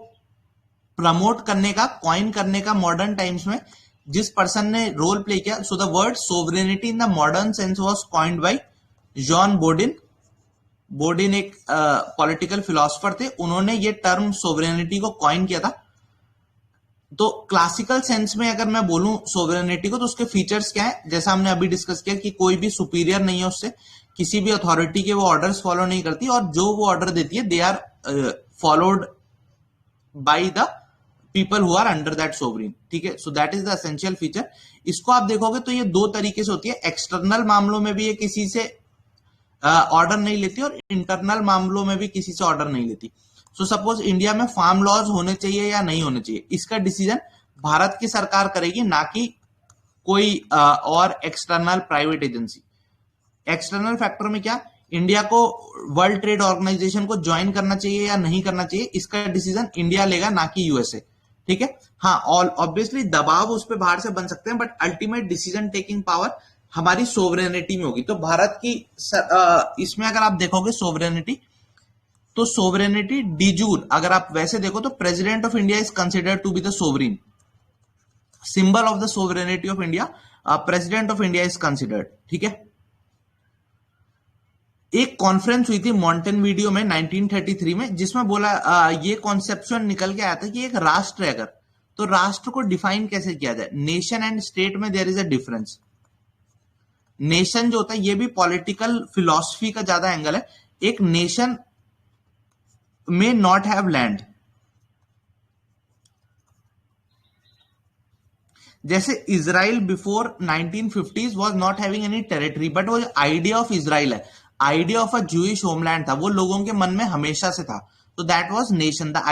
प्रमोट करने का, कॉइन करने का मॉडर्न टाइम्स में जिस पर्सन ने रोल प्ले किया, so the word sovereignty in the modern sense was coined bye John बोडिन। बोडिन एक पॉलिटिकल फिलोसफर थे, उन्होंने ये टर्म सोवरेनिटी को कॉइन किया था। तो क्लासिकल सेंस में अगर मैं बोलूं सोवरेनिटी को तो उसके फीचर्स क्या है, जैसा हमने अभी डिस्कस किया कि कोई भी सुपीरियर नहीं है उससे, किसी भी अथॉरिटी के वो ऑर्डर्स फॉलो नहीं करती और जो वो ऑर्डर देती है they are followed by the people who are under that sovereign. ठीक है, so that is the essential feature. इसको आप देखोगे तो ये दो तरीके से होती है, एक्सटर्नल मामलों में भी ये किसी से ऑर्डर नहीं लेती और इंटरनल मामलों में भी किसी से ऑर्डर नहीं लेती। सो सपोज इंडिया में फार्म लॉज होने चाहिए या नहीं होने चाहिए, इसका डिसीजन भारत की सरकार करेगी, ना कि कोई और external private agency. External factor में क्या, इंडिया को वर्ल्ड ट्रेड ऑर्गेनाइजेशन को ज्वाइन करना चाहिए या नहीं करना चाहिए, इसका डिसीजन इंडिया लेगा, ना कि यूएसए। ठीक है, हाँ, ऑल ऑब्वियसली दबाव उस पर बाहर से बन सकते हैं, but ultimate decision taking power हमारी सोवरेनिटी में होगी। तो भारत की इसमें अगर आप देखोगे सोवरेनिटी, तो सोवरेनिटी डिजूर अगर आप वैसे देखो तो president of India is considered to be the sovereign, symbol of the sovereignty of India, president of India is considered. ठीक है, एक कॉन्फ्रेंस हुई थी मॉन्टेनवीडियो में 1933 में, जिसमें बोला ये कॉन्सेप्शन निकल के आया था कि एक राष्ट्र है अगर, तो राष्ट्र को डिफाइन कैसे किया जाए। नेशन एंड स्टेट में there is a difference. Nation जो होता है ये भी पॉलिटिकल फिलॉसफी का ज्यादा एंगल है। एक नेशन में नॉट हैव लैंड, जैसे Israel before 1950s was not having any territory, but वो आइडिया ऑफ इजराइल है, idea of a Jewish homeland था, वो लोगों के मन में हमेशा से था, तो that was nation. The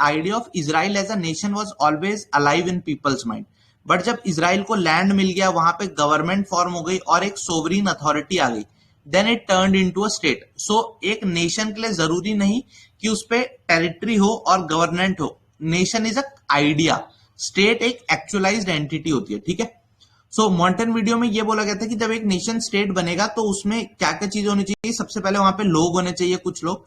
idea of Israel as a nation was always alive in people's mind. But जब इजराइल को लैंड मिल गया, वहां पे गवर्नमेंट फॉर्म हो गई और एक सोवरीन अथॉरिटी आ गई, then it turned into a state. So एक नेशन के लिए जरूरी नहीं कि उस पे टेरिटरी हो और गवर्नेंट हो, nation is a idea, state एक एक्चुअलाइज्ड एंटिटी होती है, ठीक है। सो मॉन्टेनवीडियो में ये बोला गया था कि जब एक नेशन स्टेट बनेगा तो उसमें क्या क्या चीज होनी चाहिए। सबसे पहले वहां पे लोग होने चाहिए, कुछ लोग,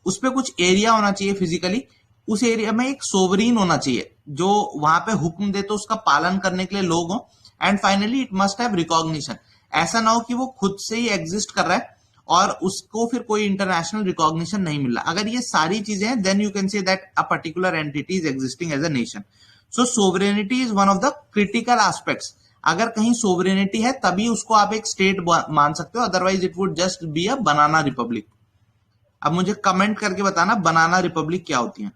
उस पर कुछ एरिया होना चाहिए फिजिकली, उस एरिया में एक सोवरीन होना चाहिए जो वहां पे हुक्म दे तो उसका पालन करने के लिए लोग हों, and finally it must have recognition. ऐसा ना हो कि वो खुद से ही एग्जिस्ट कर रहा है और उसको फिर कोई इंटरनेशनल रिकॉग्निशन नहीं मिल रहा। अगर ये सारी चीजें हैं, then you can say that a particular entity is existing as a nation. So sovereignty is one of the critical aspects. अगर कहीं सोवरेनिटी है तभी उसको आप एक स्टेट मान सकते हो, otherwise it would just be a banana Republic. अब मुझे कमेंट करके बताना बनाना रिपब्लिक क्या होती है।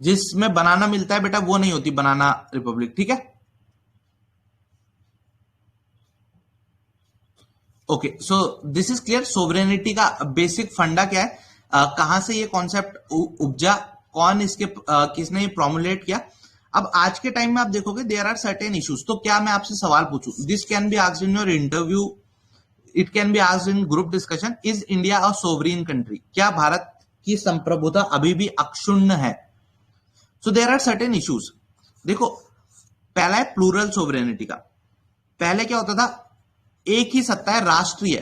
जिसमें बनाना मिलता है बेटा वो नहीं होती बनाना रिपब्लिक, ठीक है। Okay, so this is clear. Sovereignty का बेसिक फंडा क्या है, कहां से ये कॉन्सेप्ट उपजा, कौन इसके किसने ये प्रोमुलेट किया। अब आज के टाइम में आप देखोगे देयर आर सर्टेन इश्यूज। तो क्या मैं आपसे सवाल पूछूं, this can be asked in your interview, it can be asked in group discussion, is India a sovereign country? क्या भारत की संप्रभुता अभी भी अक्षुण्ण है? So there are certain issues. देखो, पहला है प्लूरल सोवरेनिटी का। पहले क्या होता था, एक ही सत्ता है, राष्ट्रीय,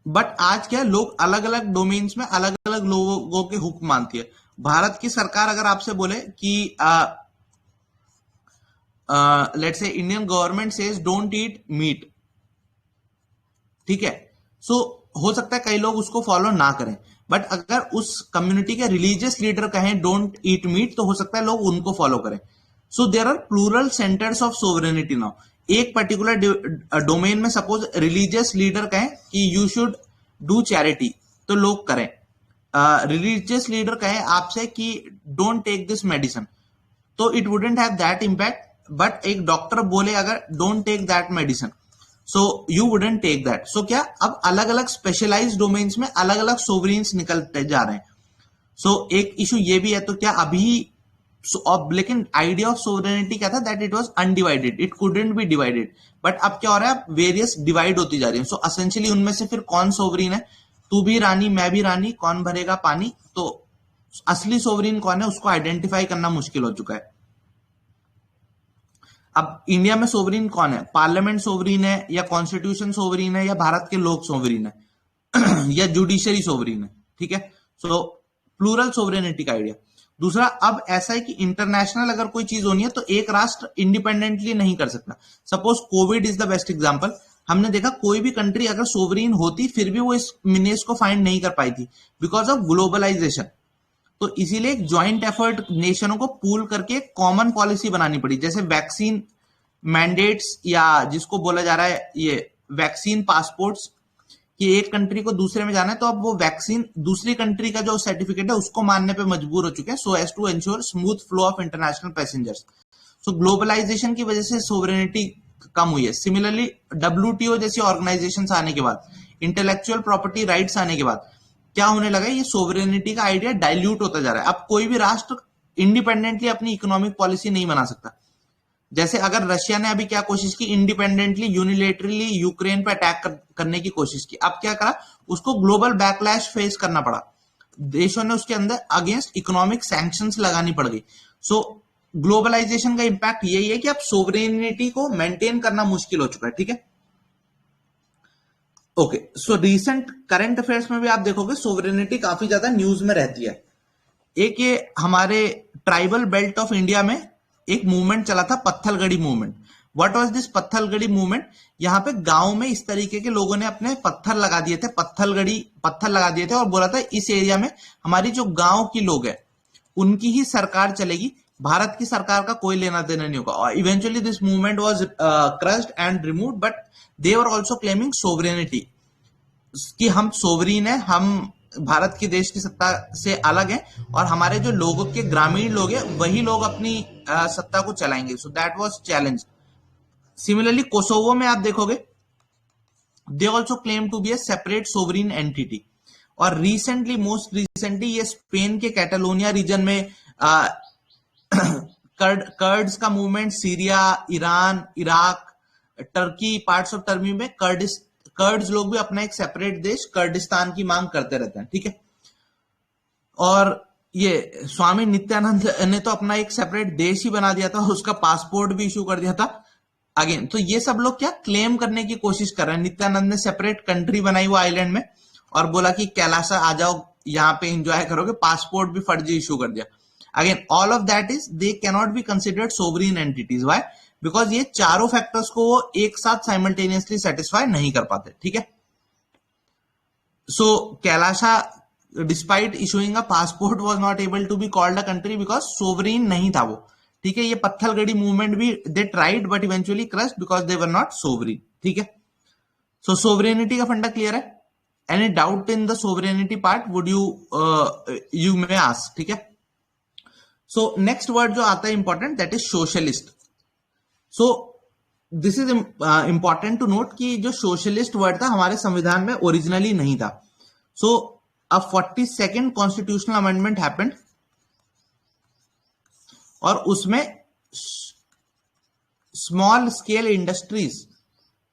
बट आज क्या है, लोग अलग अलग डोमेन्स में अलग अलग लोगों के हुक्म मानती है। भारत की सरकार अगर आपसे बोले कि let's say Indian government says don't eat meet, ठीक है, सो हो सकता है कई लोग उसको फॉलो ना करें, बट अगर उस कम्युनिटी के रिलीजियस लीडर कहें डोंट ईट मीट, तो हो सकता है लोग उनको फॉलो करें। So there are plural centres of sovereignty now. एक पर्टिकुलर डोमेन में सपोज रिलीजियस लीडर कहें कि यू शुड डू चैरिटी, तो लोग करें। रिलीजियस लीडर कहें आपसे कि डोंट टेक दिस मेडिसिन, तो it wouldn't have that impact. But एक डॉक्टर बोले अगर don't take that medicine, so you wouldn't take that. So क्या, अब अलग अलग स्पेशलाइज डोमेन्स में अलग अलग सोवरीन्स निकलते जा रहे हैं। सो एक इशू ये भी है। तो क्या अभी लेकिन आइडिया ऑफ सोवरेनिटी क्या था, that it was undivided, it couldn't B divided. But अब क्या हो रहा है, वेरियस डिवाइड होती जा रही है। सो एसेंशियली उनमें से फिर कौन सोवरीन है, तू भी रानी मैं भी रानी, कौन भरेगा पानी, तो असली सोवरीन कौन है उसको आइडेंटिफाई करना मुश्किल हो चुका है। अब इंडिया में सोवरीन कौन है, पार्लियामेंट सोवरीन है या कॉन्स्टिट्यूशन सोवरीन है या भारत के लोग सोवरीन है या जुडिशरी सोवरीन है, ठीक है। सो प्लूरल सोवरेनिटी का आइडिया। दूसरा, अब ऐसा है कि इंटरनेशनल अगर कोई चीज होनी है तो एक राष्ट्र इंडिपेंडेंटली नहीं कर सकता। Suppose Covid is the best example. हमने देखा कोई भी कंट्री अगर सोवरीन होती फिर भी वो इस मिनेस को फाइंड नहीं कर पाई थी बिकॉज ऑफ ग्लोबलाइजेशन। तो इसीलिए एक ज्वाइंट एफर्ट नेशनों को पूल करके एक कॉमन पॉलिसी बनानी पड़ी, जैसे वैक्सीन मैंडेट्स या जिसको बोला जा रहा है ये वैक्सीन पासपोर्ट्स, कि एक कंट्री को दूसरे में जाना है तो अब वो वैक्सीन दूसरी कंट्री का जो सर्टिफिकेट है उसको मानने पे मजबूर हो चुके हैं, so as to ensure smooth flow of international passengers. So globalisation की वजह से सोवरेनिटी कम हुई है। सिमिलरली WTO जैसी ऑर्गेनाइजेशन आने के बाद, इंटेलेक्चुअल प्रॉपर्टी राइट्स आने के बाद क्या होने लगा, ये सोवरेनिटी का आइडिया डाइल्यूट होता जा रहा है। अब कोई भी राष्ट्र इंडिपेंडेंटली अपनी इकोनॉमिक पॉलिसी नहीं बना सकता। जैसे अगर रशिया ने अभी क्या कोशिश की, इंडिपेंडेंटली यूनिलेटरली यूक्रेन पर अटैक करने की कोशिश की, अब क्या करा, उसको ग्लोबल बैकलैश फेस करना पड़ा, देशों ने उसके अंदर अगेंस्ट इकोनॉमिक सैंक्शंस लगानी पड़ गई। सो ग्लोबलाइजेशन का इंपैक्ट यही है कि अब सोवरेनिटी को मेंटेन करना मुश्किल हो चुका है, ठीक है। Okay, so recent current affairs में भी आप देखोगे सोवरेनिटी काफी ज्यादा न्यूज में रहती है। एक ये हमारे ट्राइबल बेल्ट ऑफ इंडिया में एक मूवमेंट चला था, Pathalgadi movement. What was this Pathalgadi movement? यहाँ पे गांव में इस तरीके के लोगों ने अपने पत्थर लगा दिए थे, पत्थर लगा दिए थे और बोला था इस एरिया में हमारी जो गांव की लोग है उनकी ही सरकार चलेगी, भारत की सरकार का कोई लेना देना नहीं होगा। Eventually this movement was crushed and removed, but they were also claiming sovereignty कि हम सोवरीन है, हम भारत की देश की सत्ता से अलग है और हमारे जो लोगों के ग्रामीण लोग हैं वही लोग अपनी सत्ता को चलाएंगे। So that was challenge. Similarly Kosovo में आप देखोगे they also claim to be a separate sovereign entity. और रिसेंटली, मोस्ट रिसेंटली, ये स्पेन के कैटालोनिया रीजन में कर्ड्स का movement, Syria, Iran, Iraq, Turkey, parts of Turkey में कर्ड्स लोग भी अपना एक सेपरेट देश कर्डिस्तान की मांग करते रहते हैं, ठीक है। और ये स्वामी नित्यानंद ने तो अपना एक सेपरेट देश ही बना दिया था, उसका पासपोर्ट भी इशू कर दिया था अगेन। तो ये सब लोग क्या क्लेम करने की कोशिश कर रहे हैं। नित्यानंद ने सेपरेट कंट्री बनाई वो आइलैंड में और बोला कि कैलासा आ जाओ, यहाँ पे एंजॉय करोगे, पासपोर्ट भी फर्जी इशू कर दिया। Again all of that is they cannot be considered sovereign entities. Why? Because ये चारों फैक्टर्स को वो एक साथ साइमल्टेनियसली सेटिस्फाई नहीं कर पाते, ठीक है। So Kailasa despite issuing a passport was not able to be called a country because sovereign नहीं था वो, ठीक है। ये पत्थलगड़ी मूवमेंट भी they tried but eventually crushed because they were not sovereign, ठीक है। सो सोवरेनिटी का फंडा क्लियर है? Any doubt in the sovereignty part would you may ask, ठीक है। सो नेक्स्ट वर्ड जो आता है important, that is socialist. So this is important to note कि जो सोशलिस्ट वर्ड था हमारे संविधान में ओरिजिनली नहीं था। सो अ 42nd कॉन्स्टिट्यूशनल अमेंडमेंट हैपेंड और उसमें स्मॉल स्केल इंडस्ट्रीज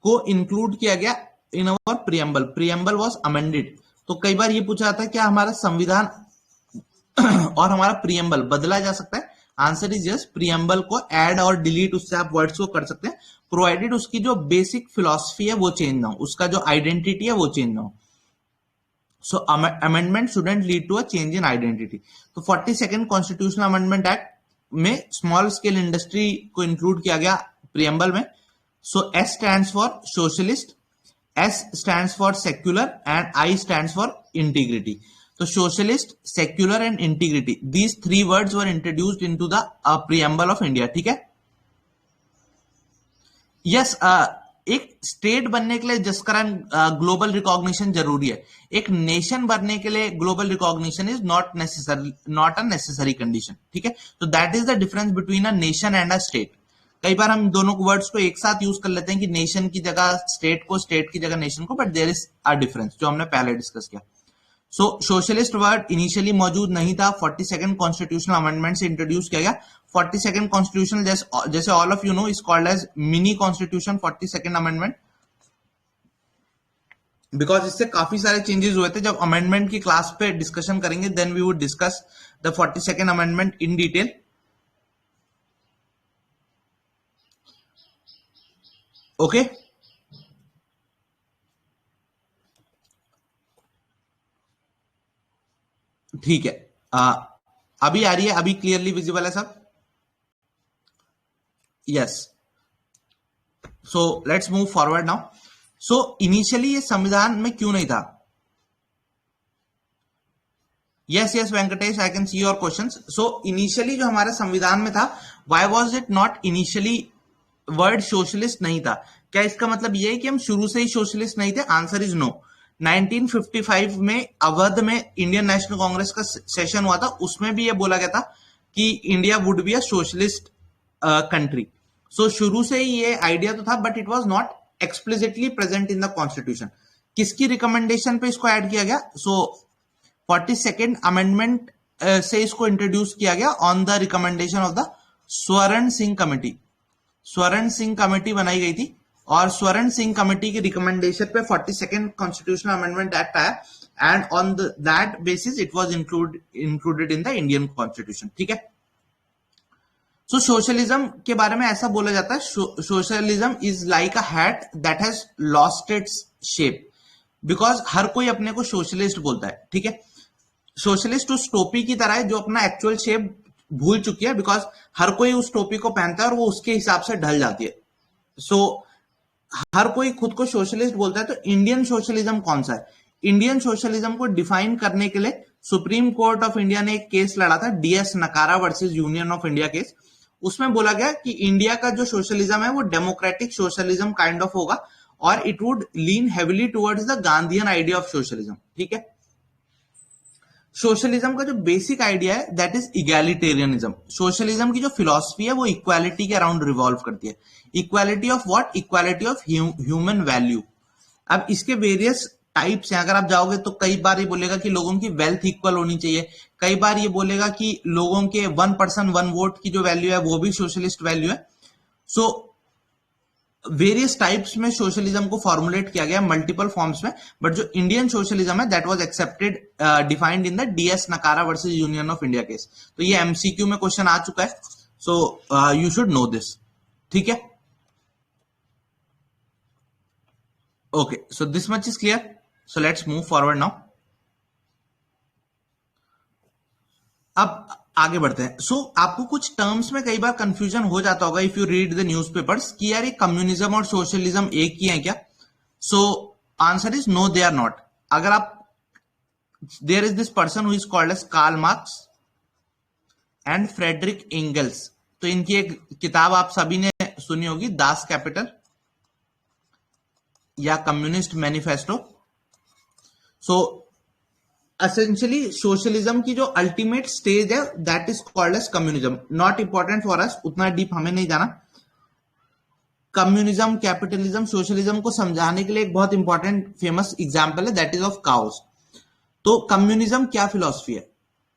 को इंक्लूड किया गया इन अवर प्रियम्बल। Preamble was amended. तो कई बार ये पूछा जाता है क्या हमारा संविधान और हमारा प्रियम्बल बदला जा सकता है? Answer is yes. प्रियम्बल को ऐड और डिलीट उससे आप वर्ड्स को कर सकते हैं, प्रोवाइडेड उसकी जो बेसिक फिलॉसफी है वो चेंज ना हो, उसका जो आइडेंटिटी है वो चेंज ना हो। So amendment shouldn't lead to a change in identity. तो 42nd कॉन्स्टिट्यूशनल अमेंडमेंट एक्ट में स्मॉल स्केल इंडस्ट्री को इंक्लूड किया गया प्रियम्बल में। So S stands for socialist, S stands for secular and I stands for integrity. तो socialist, secular and integrity, these three words were introduced into the preamble of India, ठीक है। यस, एक स्टेट बनने के लिए जिसका ग्लोबल रिकॉग्निशन जरूरी है, एक नेशन बनने के लिए global recognition is not a necessary condition, ठीक है। तो that is the difference between a nation and a state. कई बार हम दोनों वर्ड्स को एक साथ यूज कर लेते हैं कि नेशन की जगह स्टेट को, स्टेट की जगह नेशन को, but there is a difference जो हमने पहले डिस्कस किया। सो सोशलिस्ट वर्ड इनिशियली मौजूद नहीं था, 42nd कॉन्स्टिट्यूशनल अमेंडमेंट से इंट्रोड्यूस किया गया। 42nd कॉन्स्टिट्यूशन जैसे all of you know is called as mini constitution 42nd amendment, because इससे काफी सारे चेंजेस हुए थे। जब अमेंडमेंट की क्लास पे डिस्कशन करेंगे then we would discuss the 42nd amendment in detail. Okay, ठीक है। अभी आ रही है, अभी क्लियरली विजिबल है सब? Yes. So let's move forward now. So initially ये संविधान में क्यों नहीं था? Yes yes Venkatesh, I can see your questions. So initially जो हमारे संविधान में था, why was it not initially word socialist नहीं था? क्या इसका मतलब ये है कि हम शुरू से ही सोशलिस्ट नहीं थे? Answer is no. 1955 में अवध में इंडियन नेशनल कांग्रेस का सेशन हुआ था, उसमें भी ये बोला गया था कि India would be a socialist country. So शुरू से ही ये आइडिया तो था, but it was not explicitly present in the constitution. किसकी रिकमेंडेशन पे इसको ऐड किया गया? सो 42nd अमेंडमेंट से इसको इंट्रोड्यूस किया गया on the recommendation of the स्वर्ण सिंह कमेटी। स्वर्ण सिंह कमेटी बनाई गई थी और स्वर्ण सिंह कमेटी की रिकमेंडेशन पे 42nd कॉन्स्टिट्यूशनल अमेंडमेंट एक्ट आया and on that basis it was included in the Indian constitution, ठीक है। सो सोशलिज्म के बारे में ऐसा बोला जाता है, socialism is like a hat that has lost its shape, because हर कोई अपने को सोशलिस्ट बोलता है, ठीक है। सोशलिस्ट उस टोपी की तरह है जो अपना एक्चुअल शेप भूल चुकी है, बिकॉज हर कोई उस टोपी को पहनता है और वो उसके हिसाब से ढल जाती है। सो हर कोई खुद को सोशलिस्ट बोलता है, तो इंडियन सोशलिज्म कौन सा है? इंडियन सोशलिज्म को डिफाइन करने के लिए सुप्रीम कोर्ट ऑफ इंडिया ने एक केस लड़ा था, DS Nakara versus union of India case. उसमें बोला गया कि इंडिया का जो सोशलिज्म है वो डेमोक्रेटिक सोशलिज्म काइंड ऑफ होगा, और it would lean heavily towards the Gandhian idea of socialism. ठीक है, सोशलिज्म का जो बेसिक आइडिया है दैट इज इगैलिटेरियनिज्म। सोशलिज्म की जो फिलॉसफी है वो इक्वालिटी के अराउंड रिवॉल्व करती है। Equality of what? Equality of human value. अब इसके वेरियस टाइप्स हैं। अगर आप जाओगे तो कई बार ये बोलेगा कि लोगों की वेल्थ इक्वल होनी चाहिए, कई बार ये बोलेगा कि लोगों के 1 पर्सन 1 वोट की जो वैल्यू है वो भी सोशलिस्ट वैल्यू है। सो वेरियस टाइप्स में सोशलिज्म को फॉर्मुलेट किया गया मल्टीपल फॉर्म्स में, बट जो इंडियन सोशलिज्म है that was accepted defined in the D S Nakara versus union of India case. तो ये एमसीक्यू में क्वेश्चन आ चुका है, so you should know this. ठीक है, okay, so this much is clear. So let's move forward now. अब आगे बढ़ते हैं। सो आपको कुछ टर्म्स में कई बार कंफ्यूजन हो जाता होगा if you read the newspapers कि यार ये कम्युनिज्म और सोशलिज्म एक ही है क्या? So answer is no, they are not. अगर आप, there is this person who is called as Karl Marx and Friedrich Engels. तो इनकी एक किताब आप सभी ने सुनी होगी, दास कैपिटल या communist manifesto. So essentially socialism की जो अल्टीमेट स्टेज है that is called as communism. Not important for us, उतना डीप हमें नहीं जाना। कम्युनिज्म, कैपिटलिज्म, सोशलिज्म को समझाने के लिए एक बहुत इंपॉर्टेंट फेमस एग्जांपल है दैट इज ऑफ काउस। तो कम्युनिज्म क्या फिलॉसफी है?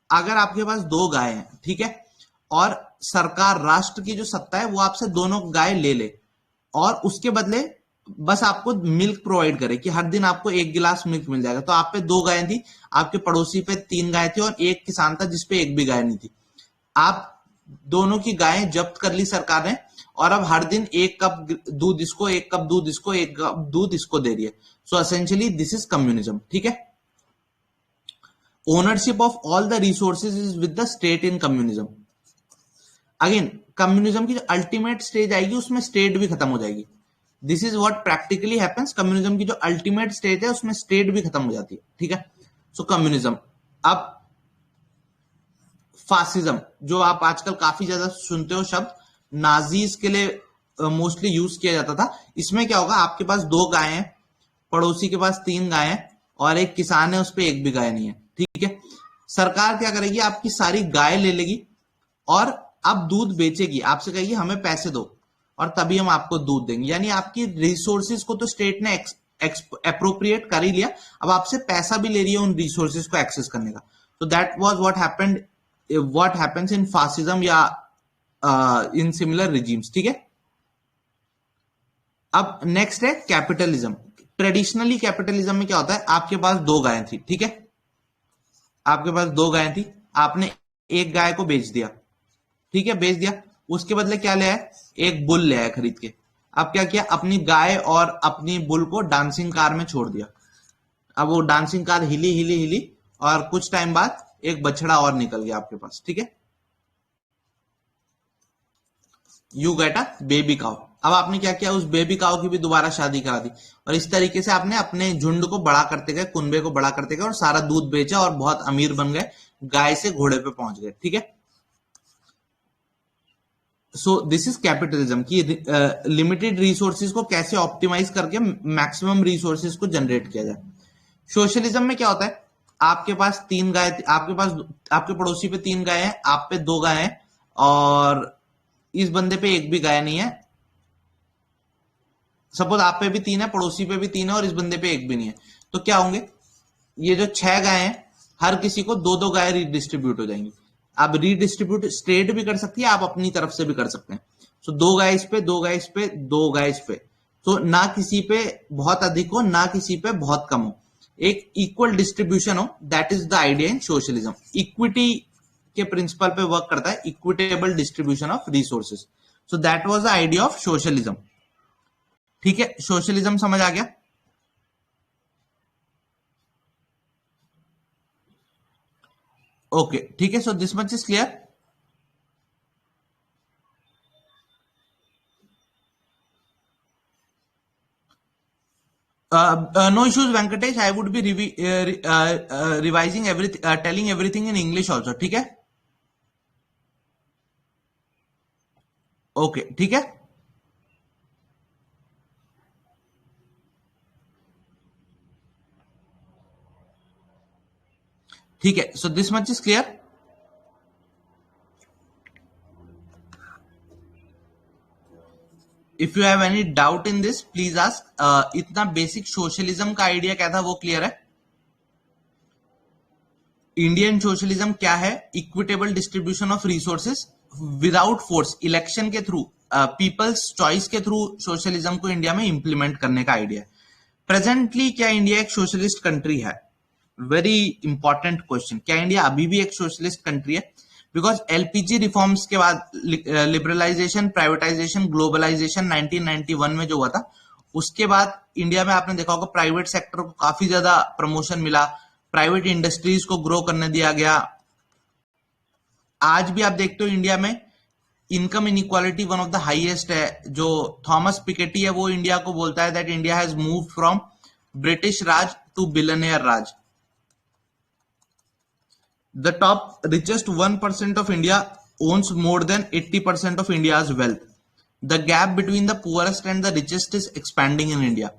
अगर आपके पास 2 गाय हैं, ठीक है, और सरकार, राष्ट्र की जो सत्ता है वो आपसे दोनों गाय ले ले और उसके बदले बस आपको मिल्क प्रोवाइड करे कि हर दिन आपको 1 गिलास मिल्क मिल जाएगा। तो आप पे 2 गायें थी, आपके पड़ोसी पे 3 गायें थी और एक किसान था जिसपे एक भी गाय नहीं थी। आप दोनों की गायें जब्त कर ली सरकार ने, और अब हर दिन 1 कप दूध इसको, 1 कप दूध इसको, 1 कप दूध इसको दे रही है। So essentially this is communism. ठीक है, ownership of all the resources is with the state in communism. Again communism की जो अल्टीमेट स्टेज आएगी उसमें स्टेट भी खत्म हो जाएगी। This is what practically happens. Communism की जो अल्टीमेट स्टेज है उसमें स्टेट भी खत्म हो जाती है। ठीक है, सो कम्युनिज्म। अब फासिज्म, जो आप आजकल काफी ज्यादा सुनते हो शब्द, नाजीज के लिए मोस्टली यूज किया जाता था। इसमें क्या होगा, आपके पास 2 गायें हैं, पड़ोसी के पास 3 गायें हैं और एक किसान है उस पर एक भी गाय नहीं है। ठीक है, सरकार क्या करेगी, आपकी सारी गाय ले लेगी और अब दूध बेचेगी, आपसे कहेगी हमें पैसे दो और तभी हम आपको दूध देंगे। यानी आपकी रिसोर्सेज को तो स्टेट ने अप्रोप्रिएट कर ही लिया, अब आपसे पैसा भी ले रही है उन रिसोर्सेज को एक्सेस करने का। तो that was what happens in fascism या इन सिमिलर रिजीम्स। ठीक है, अब नेक्स्ट है कैपिटलिज्म। ट्रेडिशनली कैपिटलिज्म में क्या होता है, आपके पास 2 गायें थी, ठीक है, आपके पास 2 गायें थी, आपने एक गाय को बेच दिया। ठीक है, बेच दिया, उसके बदले क्या ले आए, एक बुल ले आए खरीद के। अब क्या किया, अपनी गाय और अपनी बुल को डांसिंग कार में छोड़ दिया। अब वो डांसिंग कार हिली हिली हिली और कुछ टाइम बाद एक बछड़ा और निकल गया आपके पास। ठीक है, you get a baby cow. अब आपने क्या किया, उस बेबी काउ की भी दोबारा शादी करा दी और इस तरीके से आपने अपने झुंड को बड़ा करते गए, कुनबे को बड़ा करते गए और सारा दूध बेचा और बहुत अमीर बन गए, गाय से घोड़े पे पहुंच गए। ठीक है, सो दिस इज कैपिटलिज्म की लिमिटेड रिसोर्सेज को कैसे ऑप्टिमाइज करके मैक्सिमम रिसोर्सेज को जनरेट किया जाए। सोशलिज्म में क्या होता है, आपके पास 3 गाय, आपके पास, आपके पड़ोसी पे 3 गाय हैं, आप पे 2 गाय हैं और इस बंदे पे एक भी गाय नहीं है। सपोज आप पे भी 3 है, पड़ोसी पे भी 3 है और इस बंदे पे एक भी नहीं है। तो क्या होंगे, ये जो 6 गाय हैं हर किसी को 2-2 गाय रीडिस्ट्रीब्यूट हो जाएंगी। आप रीडिस्ट्रीब्यूट स्टेट भी कर सकती है, आप अपनी तरफ से भी कर सकते हैं। सो 2 गाय इस पे, 2 गाय इस पे, 2 गाय इस पे। तो ना किसी पे बहुत अधिक हो ना किसी पे बहुत कम हो, एक इक्वल डिस्ट्रीब्यूशन हो। That is the idea in socialism. Equity के प्रिंसिपल पे वर्क करता है, equitable distribution of resources. So that was the idea of socialism. ठीक है, सोशलिज्म समझ आ गया। ओके, ठीक है, so this much is clear. No issues, Venkatesh. I would be revising everything, telling everything in English also. ठीक है? Okay, ठीक है? ठीक है. So this much is clear. If you have any doubt in this, please ask. इतना बेसिक सोशलिज्म का आइडिया क्या था वो क्लियर है? इंडियन सोशलिज्म क्या है? Equitable distribution of resources without force, election के थ्रू, पीपल्स चॉइस के थ्रू सोशलिज्म को इंडिया में इंप्लीमेंट करने का आइडिया है. प्रेजेंटली क्या इंडिया एक सोशलिस्ट कंट्री है? Very important question. क्या इंडिया अभी भी एक सोशलिस्ट कंट्री है? बिकॉज एलपीजी रिफॉर्म्स के बाद लिबरलाइजेशन, प्राइवेटाइजेशन, ग्लोबलाइजेशन 1991 में जो हुआ था, उसके बाद इंडिया में आपने देखा होगा प्राइवेट सेक्टर को काफी ज्यादा प्रमोशन मिला, प्राइवेट इंडस्ट्रीज को ग्रो करने दिया गया. आज भी आप देखते हो इंडिया में income inequality one of the highest है. जो थॉमस पिकेटी है वो इंडिया को बोलता है that India has move from British Raj to billionaire Raj. The top richest 1% of India owns more than 80% of India's wealth. The gap between the poorest and the richest is expanding in India.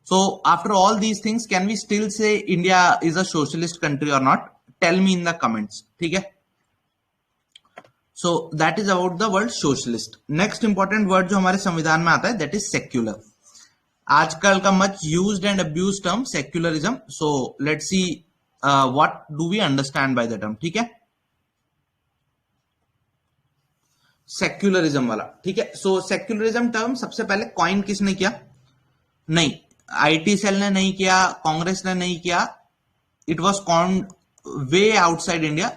So after all these things, can we still say India is a socialist country or not? Tell me in the comments. ठीक है? So that is about the word socialist. Next important word जो हमारे संविधान में आता है that is secular. आजकल का much used and abused term secularism. So let's see what do we understand by the term. ठीक है? सेक्युलरिज्म वाला. ठीक है? सो सेक्युलरिज्म टर्म सबसे पहले कॉइन किसने किया? नहीं, आईटी सेल ने नहीं किया, कांग्रेस ने नहीं किया. It was coined way outside India.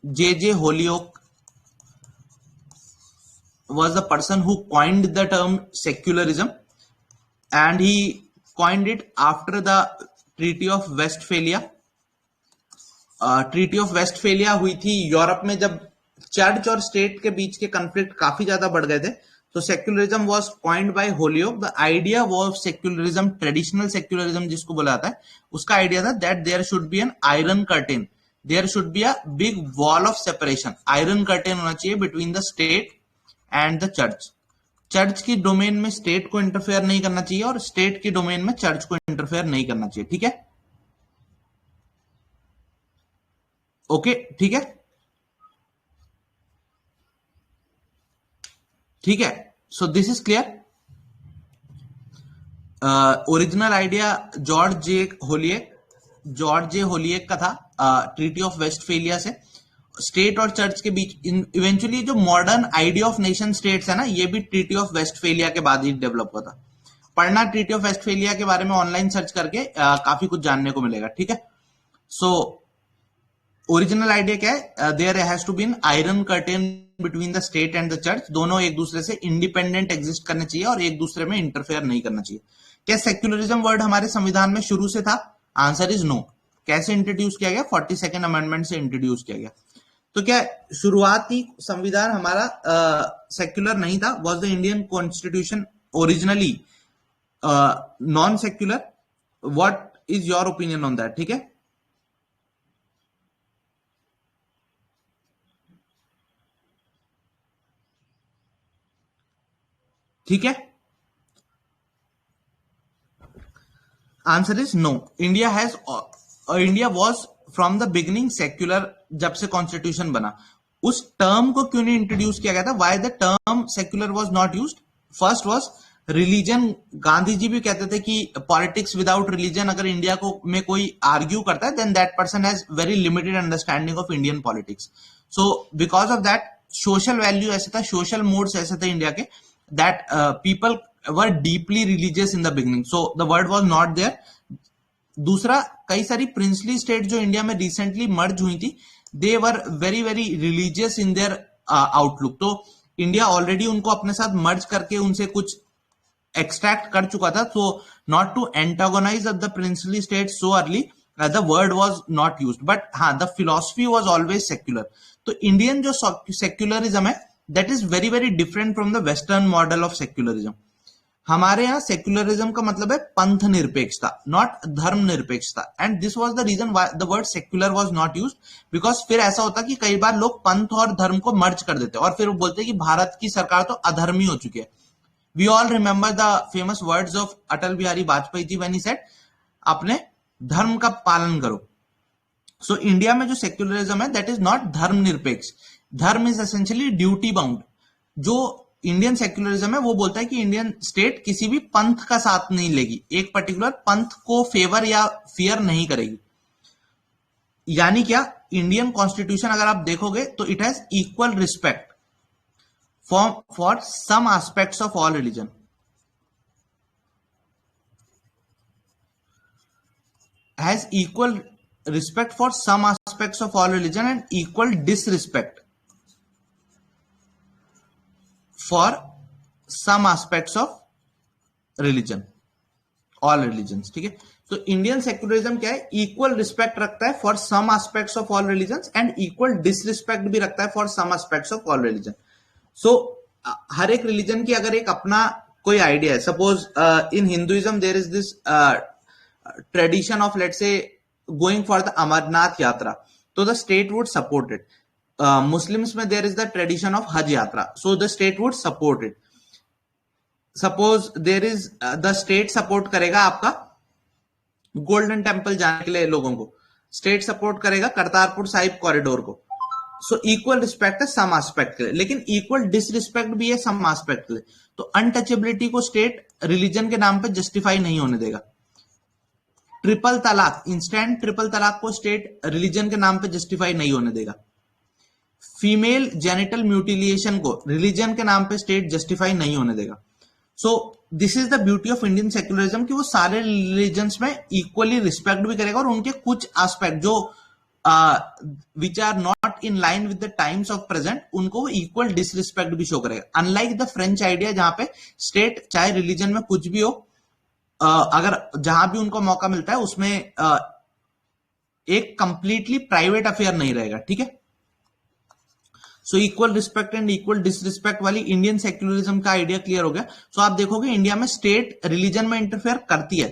J Holyoake was the person who coined the term secularism, and he coined it after the Treaty of Westphalia. Treaty of Westphalia हुई थी यूरोप में जब चर्च और स्टेट के बीच के कॉन्फ्लिक्ट काफी ज्यादा बढ़ गए थे. तो secularism was coined by Holyoake. The idea of secularism, traditional secularism जिसको बोला जाता है, उसका आइडिया था that there should be an iron curtain, there should be a big wall of separation. Iron curtain होना चाहिए between the state and the church. Church की डोमेन में स्टेट को इंटरफेयर नहीं करना चाहिए और स्टेट की डोमेन में चर्च को इंटरफेयर नहीं करना चाहिए. ठीक है? ओके, ठीक है? ठीक है? So this is clear. Original idea George J Holyoake का था ट्रीटी ऑफ वेस्टफेलिया से. स्टेट और चर्च के बीच इवेंचुअली जो modern idea of nation states है ना, ये भी ट्रीटी ऑफ वेस्टफेलिया के बाद ही डेवलप हुआ था. पढ़ना ट्रीटी ऑफ वेस्टफेलिया के बारे में ऑनलाइन सर्च करके काफी कुछ जानने को मिलेगा. ठीक है? सो ओरिजिनल आइडिया क्या है? There has to be an iron curtain between the state and the church. दोनों एक दूसरे से इंडिपेंडेंट एग्जिस्ट करने चाहिए और एक दूसरे में इंटरफेयर नहीं करना चाहिए. क्या सेक्युलरिज्म वर्ड हमारे संविधान में शुरू से था? Answer is no. कैसे इंट्रोड्यूस किया गया? 42nd अमेंडमेंट से इंट्रोड्यूस किया गया. तो क्या शुरुआती संविधान हमारा सेक्युलर नहीं था? Was the Indian constitution originally non secular? What is your opinion on that? ठीक है? ठीक है? Answer is no. India was from the beginning secular. जब से कॉन्स्टिट्यूशन बना, उस टर्म को क्यों नहीं इंट्रोड्यूस किया गया था? Why the term secular was not used? First was religion. Gandhi ji भी कहते थे कि पॉलिटिक्स विदाउट रिलीजन, अगर इंडिया को में कोई आर्ग्यू करता है then that person has very limited understanding of Indian politics. So because of that social value ऐसे था, सोशल मोड्स ऐसे थे इंडिया के, that people were deeply religious in the beginning, so the word was not there. दूसरा, कई सारी प्रिंसली स्टेट जो इंडिया में रिसेंटली मर्ज हुई थी, they were very very religious in their outlook. तो इंडिया ऑलरेडी उनको अपने साथ मर्ज करके उनसे कुछ एक्सट्रैक्ट कर चुका था. So not to antagonise the princely state so early, the word was not used. But हाँ, the philosophy was always secular. तो इंडियन जो सेक्युलरिज्म है, that is very very different from the western model of secularism. हमारे यहाँ सेक्युलरिज्म का मतलब है पंथ निरपेक्षता, नॉट धर्म निरपेक्षता। And this was the reason why the word secular was not used, because फिर ऐसा होता कि कई बार लोग पंथ और धर्म को मर्ज कर देते और फिर वो बोलते हैं कि भारत की सरकार तो अधर्मी हो चुकी है। We all remember the famous words of Atal Bihari Vajpayee ji when he said, अपने धर्म का पालन करो। सो इंडिया में जो सेक्युलरिज्म है दैट इज नॉट धर्म निरपेक्ष। धर्म इज एसेंशियली ड्यूटी बाउंड। जो इंडियन सेक्युलरिज्म है वो बोलता है कि इंडियन स्टेट किसी भी पंथ का साथ नहीं लेगी, एक पर्टिकुलर पंथ को फेवर या फियर नहीं करेगी। यानी क्या, इंडियन कॉन्स्टिट्यूशन अगर आप देखोगे तो it has equal respect for some aspects of all religion, has equal respect for some aspects of all religion and equal disrespect for some aspects of religion, all religions। ठीक है, तो इंडियन सेक्युलरिज्म क्या है, इक्वल रिस्पेक्ट रखता है for some aspects of all religions and equal disrespect भी रखता है for some aspects of all religion. So हर एक रिलीजन की अगर एक अपना कोई आइडिया है, suppose in Hinduism there is this tradition of let's say going for the Amarnath Yatra, so the state would support it. Muslims में there is the tradition of Hajj Yatra, so the state would support it. Suppose there is the state support करेगा आपका गोल्डन टेम्पल जाने के लिए लोगों को, स्टेट सपोर्ट करेगा करतारपुर साहिब कॉरिडोर को। सो इक्वल रिस्पेक्ट है सम एस्पेक्ट के लिए, लेकिन इक्वल डिसरिस्पेक्ट भी है सम एस्पेक्ट के लिए। तो अनटचेबिलिटी को स्टेट रिलीजन के नाम पे जस्टिफाई नहीं होने देगा। ट्रिपल तलाक, इंस्टेंट ट्रिपल तलाक को स्टेट रिलीजन के नाम पे जस्टिफाई नहीं होने देगा। फीमेल जेनिटल म्यूटिलिएशन को रिलीजन के नाम पे स्टेट जस्टिफाई नहीं होने देगा। सो this is the beauty of Indian secularism कि वो सारे रिलीजन्स में इक्वली रिस्पेक्ट भी करेगा और उनके कुछ एस्पेक्ट जो which are not in line with the times of present, उनको वो इक्वल डिसरिस्पेक्ट भी शो करेगा। अनलाइक द फ्रेंच आइडिया जहां पे स्टेट चाहे रिलीजन में कुछ भी हो, अगर जहां भी उनको मौका मिलता है उसमें एक कंप्लीटली प्राइवेट अफेयर नहीं रहेगा। ठीक है, so equal respect and equal disrespect वाली इंडियन सेक्युलरिज्म का आइडिया क्लियर हो गया। सो आप देखोगे इंडिया में स्टेट रिलीजन में इंटरफेयर करती है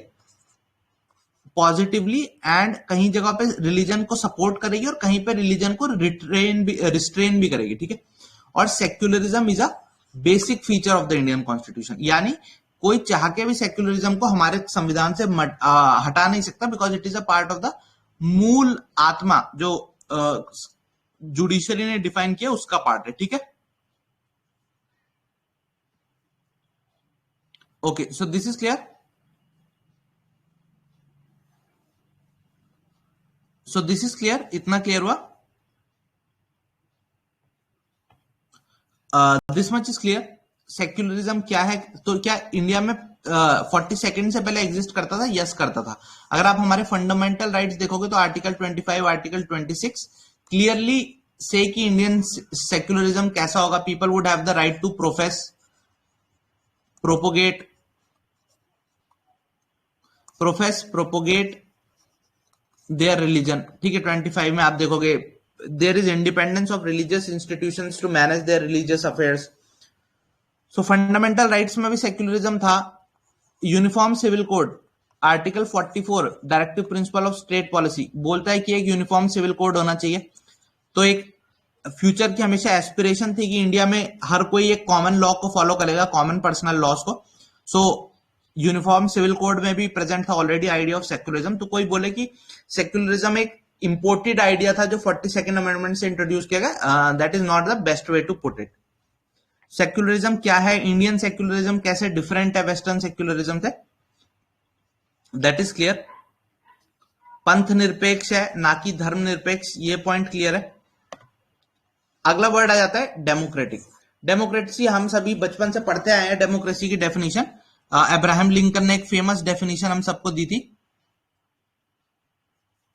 पॉजिटिवली एंड कहीं जगह पे रिलीजन को सपोर्ट करेगी और कहीं पे रिलीजन को रिस्ट्रेन भी करेगी। ठीक है, और secularism is a basic feature of the Indian constitution, यानी कोई चाह के भी सेक्युलरिज्म को हमारे संविधान से हटा नहीं सकता, because it is a part of the मूल आत्मा जो जुडिशरी ने डिफाइन किया उसका पार्ट है। ठीक है, okay, so this is clear. So this is clear, इतना क्लियर हुआ, this much is clear. Secularism क्या है, तो क्या इंडिया में 42 से पहले एग्जिस्ट करता था? यस करता था। अगर आप हमारे फंडामेंटल राइट्स देखोगे तो आर्टिकल 25, आर्टिकल 26 क्लियरली से कि इंडियन सेक्युलरिज्म कैसा होगा। People would have the right to profess, propagate their religion. ठीक है, 25 में आप देखोगे there is independence of religious institutions to manage their religious affairs. So fundamental rights में भी सेक्युलरिज्म था। Uniform civil code, article 44 directive principle of state policy बोलता है कि एक यूनिफॉर्म सिविल कोड होना चाहिए। तो एक फ्यूचर की हमेशा एस्पिरेशन थी कि इंडिया में हर कोई एक कॉमन लॉ को फॉलो करेगा, कॉमन पर्सनल लॉज को। सो यूनिफॉर्म सिविल कोड में भी प्रेजेंट था ऑलरेडी आइडिया ऑफ सेक्युलरिज्म। तो कोई बोले कि सेक्युलरिज्म एक इंपोर्टेड आइडिया था जो 42nd अमेंडमेंट से इंट्रोड्यूस किया गया, that is not the best way to put it. Secularism क्या है, इंडियन सेक्युलरिज्म कैसे डिफरेंट है वेस्टर्न सेक्युलरिज्म से, दैट इज क्लियर। पंथ निरपेक्ष है ना कि धर्म निरपेक्ष, ये पॉइंट क्लियर है। अगला वर्ड आ जाता है डेमोक्रेटिक। डेमोक्रेसी हम सभी बचपन से पढ़ते आए हैं। डेमोक्रेसी की डेफिनेशन अब्राहम लिंकन ने एक फेमस डेफिनेशन हम सबको दी थी।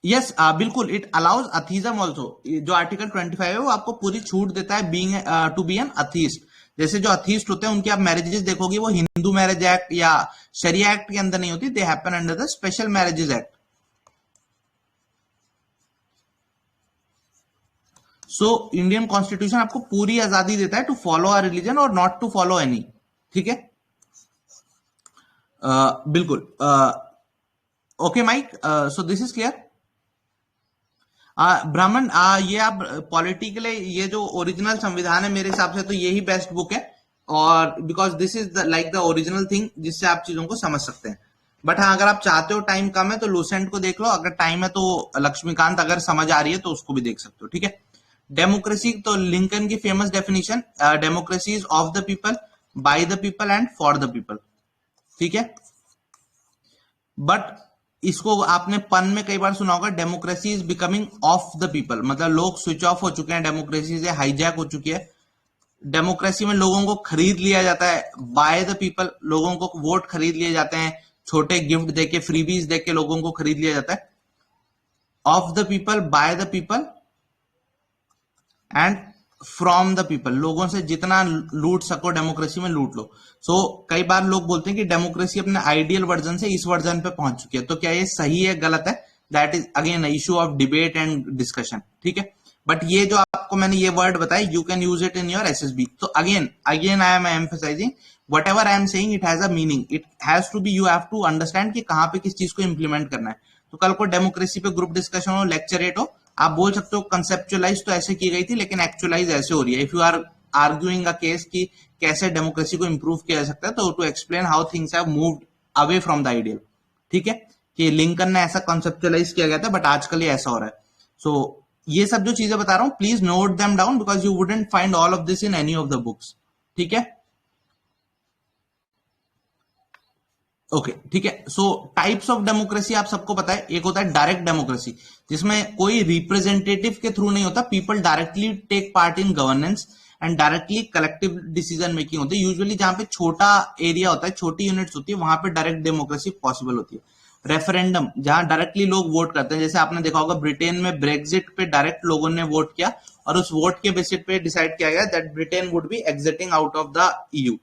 यस बिल्कुल, इट अलाउज अथीज्म ऑल्सो। जो आर्टिकल 25 है वो आपको पूरी छूट देता है being to be an atheist. जैसे जो अथीस्ट होते हैं उनकी आप मैरिजेस देखोगे वो हिंदू मैरिज एक्ट या शरिया एक्ट के अंदर नहीं होती, they happen under the special marriages act. So Indian constitution आपको पूरी आजादी देता है टू फॉलो अ रिलीजन और नॉट टू फॉलो एनी। ठीक है, बिल्कुल। Okay Mike, so this is clear. Brahmin, ये आप पॉलिटी के लिए ये जो ओरिजिनल संविधान है मेरे हिसाब से तो यही बेस्ट बुक है, और because this is like the original thing जिससे आप चीजों को समझ सकते हैं। बट हाँ, अगर आप चाहते हो, टाइम कम है तो लूसेंट को देख लो, अगर टाइम है तो लक्ष्मीकांत अगर समझ आ रही है तो उसको भी देख सकते हो, ठीक है। डेमोक्रेसी, तो लिंकन की famous definition, democracy is of the people, bye the people and for the people, ठीक है। बट इसको आपने पन में कई बार सुना होगा, democracy is becoming of the people, मतलब लोग स्विच ऑफ हो चुके हैं, डेमोक्रेसी से हाईजैक हो चुकी है। डेमोक्रेसी में लोगों को खरीद लिया जाता है, बाय द पीपल, लोगों को वोट खरीद लिए जाते हैं, छोटे गिफ्ट देके, फ्रीबीज देके लोगों को खरीद लिया जाता है। Of the people, bye the people and from the people, लोगों से जितना लूट सको डेमोक्रेसी में लूट लो। सो कई बार लोग बोलते हैं कि डेमोक्रेसी अपने आइडियल वर्जन से इस वर्जन पे पहुंच चुकी है, तो क्या ये सही है गलत है, that is again issue of debate and discussion, ठीक है। बट ये जो आपको मैंने ये वर्ड बताया, you can use it in your SSB. तो again again I am emphasising whatever I am saying, it has a meaning, it has to be, you have to understand कि कहां पे किस चीज को इंप्लीमेंट करना है। तो कल को डेमोक्रेसी पे ग्रुप डिस्कशन हो, लेक्चरेट हो, आप बोल सकते हो कंसेप्चुअलाइज तो ऐसे की गई थी लेकिन एक्चुअलाइज ऐसे हो रही है। If you are arguing a case कि कैसे डेमोक्रेसी को इंप्रूव किया जा सकता है, तो to explain how things have moved away from the ideal, ठीक है, कि लिंकन ने ऐसा कंसेप्चुअलाइज किया गया था बट आजकल ये ऐसा हो रहा है। सो ये सब जो चीजें बता रहा हूं, please note them down because you wouldn't find all of this in any of the books, ठीक है। ओके, ठीक है। सो टाइप्स ऑफ डेमोक्रेसी आप सबको पता है, एक होता है डायरेक्ट डेमोक्रेसी, जिसमें कोई रिप्रेजेंटेटिव के थ्रू नहीं होता, people directly take part in governance and directly collective decision making होती है। यूजुअली जहां पे छोटा एरिया होता है, छोटी यूनिट्स होती है, वहां पे डायरेक्ट डेमोक्रेसी पॉसिबल होती है। रेफरेंडम, जहां डायरेक्टली लोग वोट करते हैं, जैसे आपने देखा होगा ब्रिटेन में ब्रेक्जिट पे डायरेक्ट लोगों ने वोट किया और उस वोट के बेसिस पे डिसाइड किया गया that Britain would be exiting out of the EU.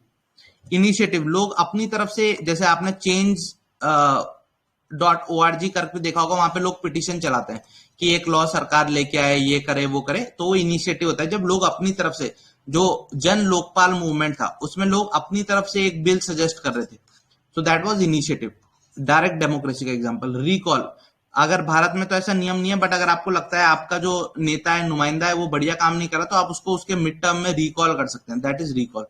Initiative, लोग अपनी तरफ से, जैसे आपने चेंज .org करके देखा होगा, वहां पे लोग पिटीशन चलाते हैं कि एक लॉ सरकार लेके आए, ये करे वो करे, तो वो इनिशिएटिव होता है जब लोग अपनी तरफ से, जो जन लोकपाल मूवमेंट था उसमें लोग अपनी तरफ से एक बिल सजेस्ट कर रहे थे, सो that was initiative. Direct democracy का एग्जांपल रिकॉल, अगर भारत में तो ऐसा नियम नहीं है बट अगर आपको लगता है आपका जो नेता है, नुमाइंदा है, वो बढ़िया काम नहीं कर रहा, तो आप उसको उसके मिड टर्म में रिकॉल कर सकते हैं, that is recall.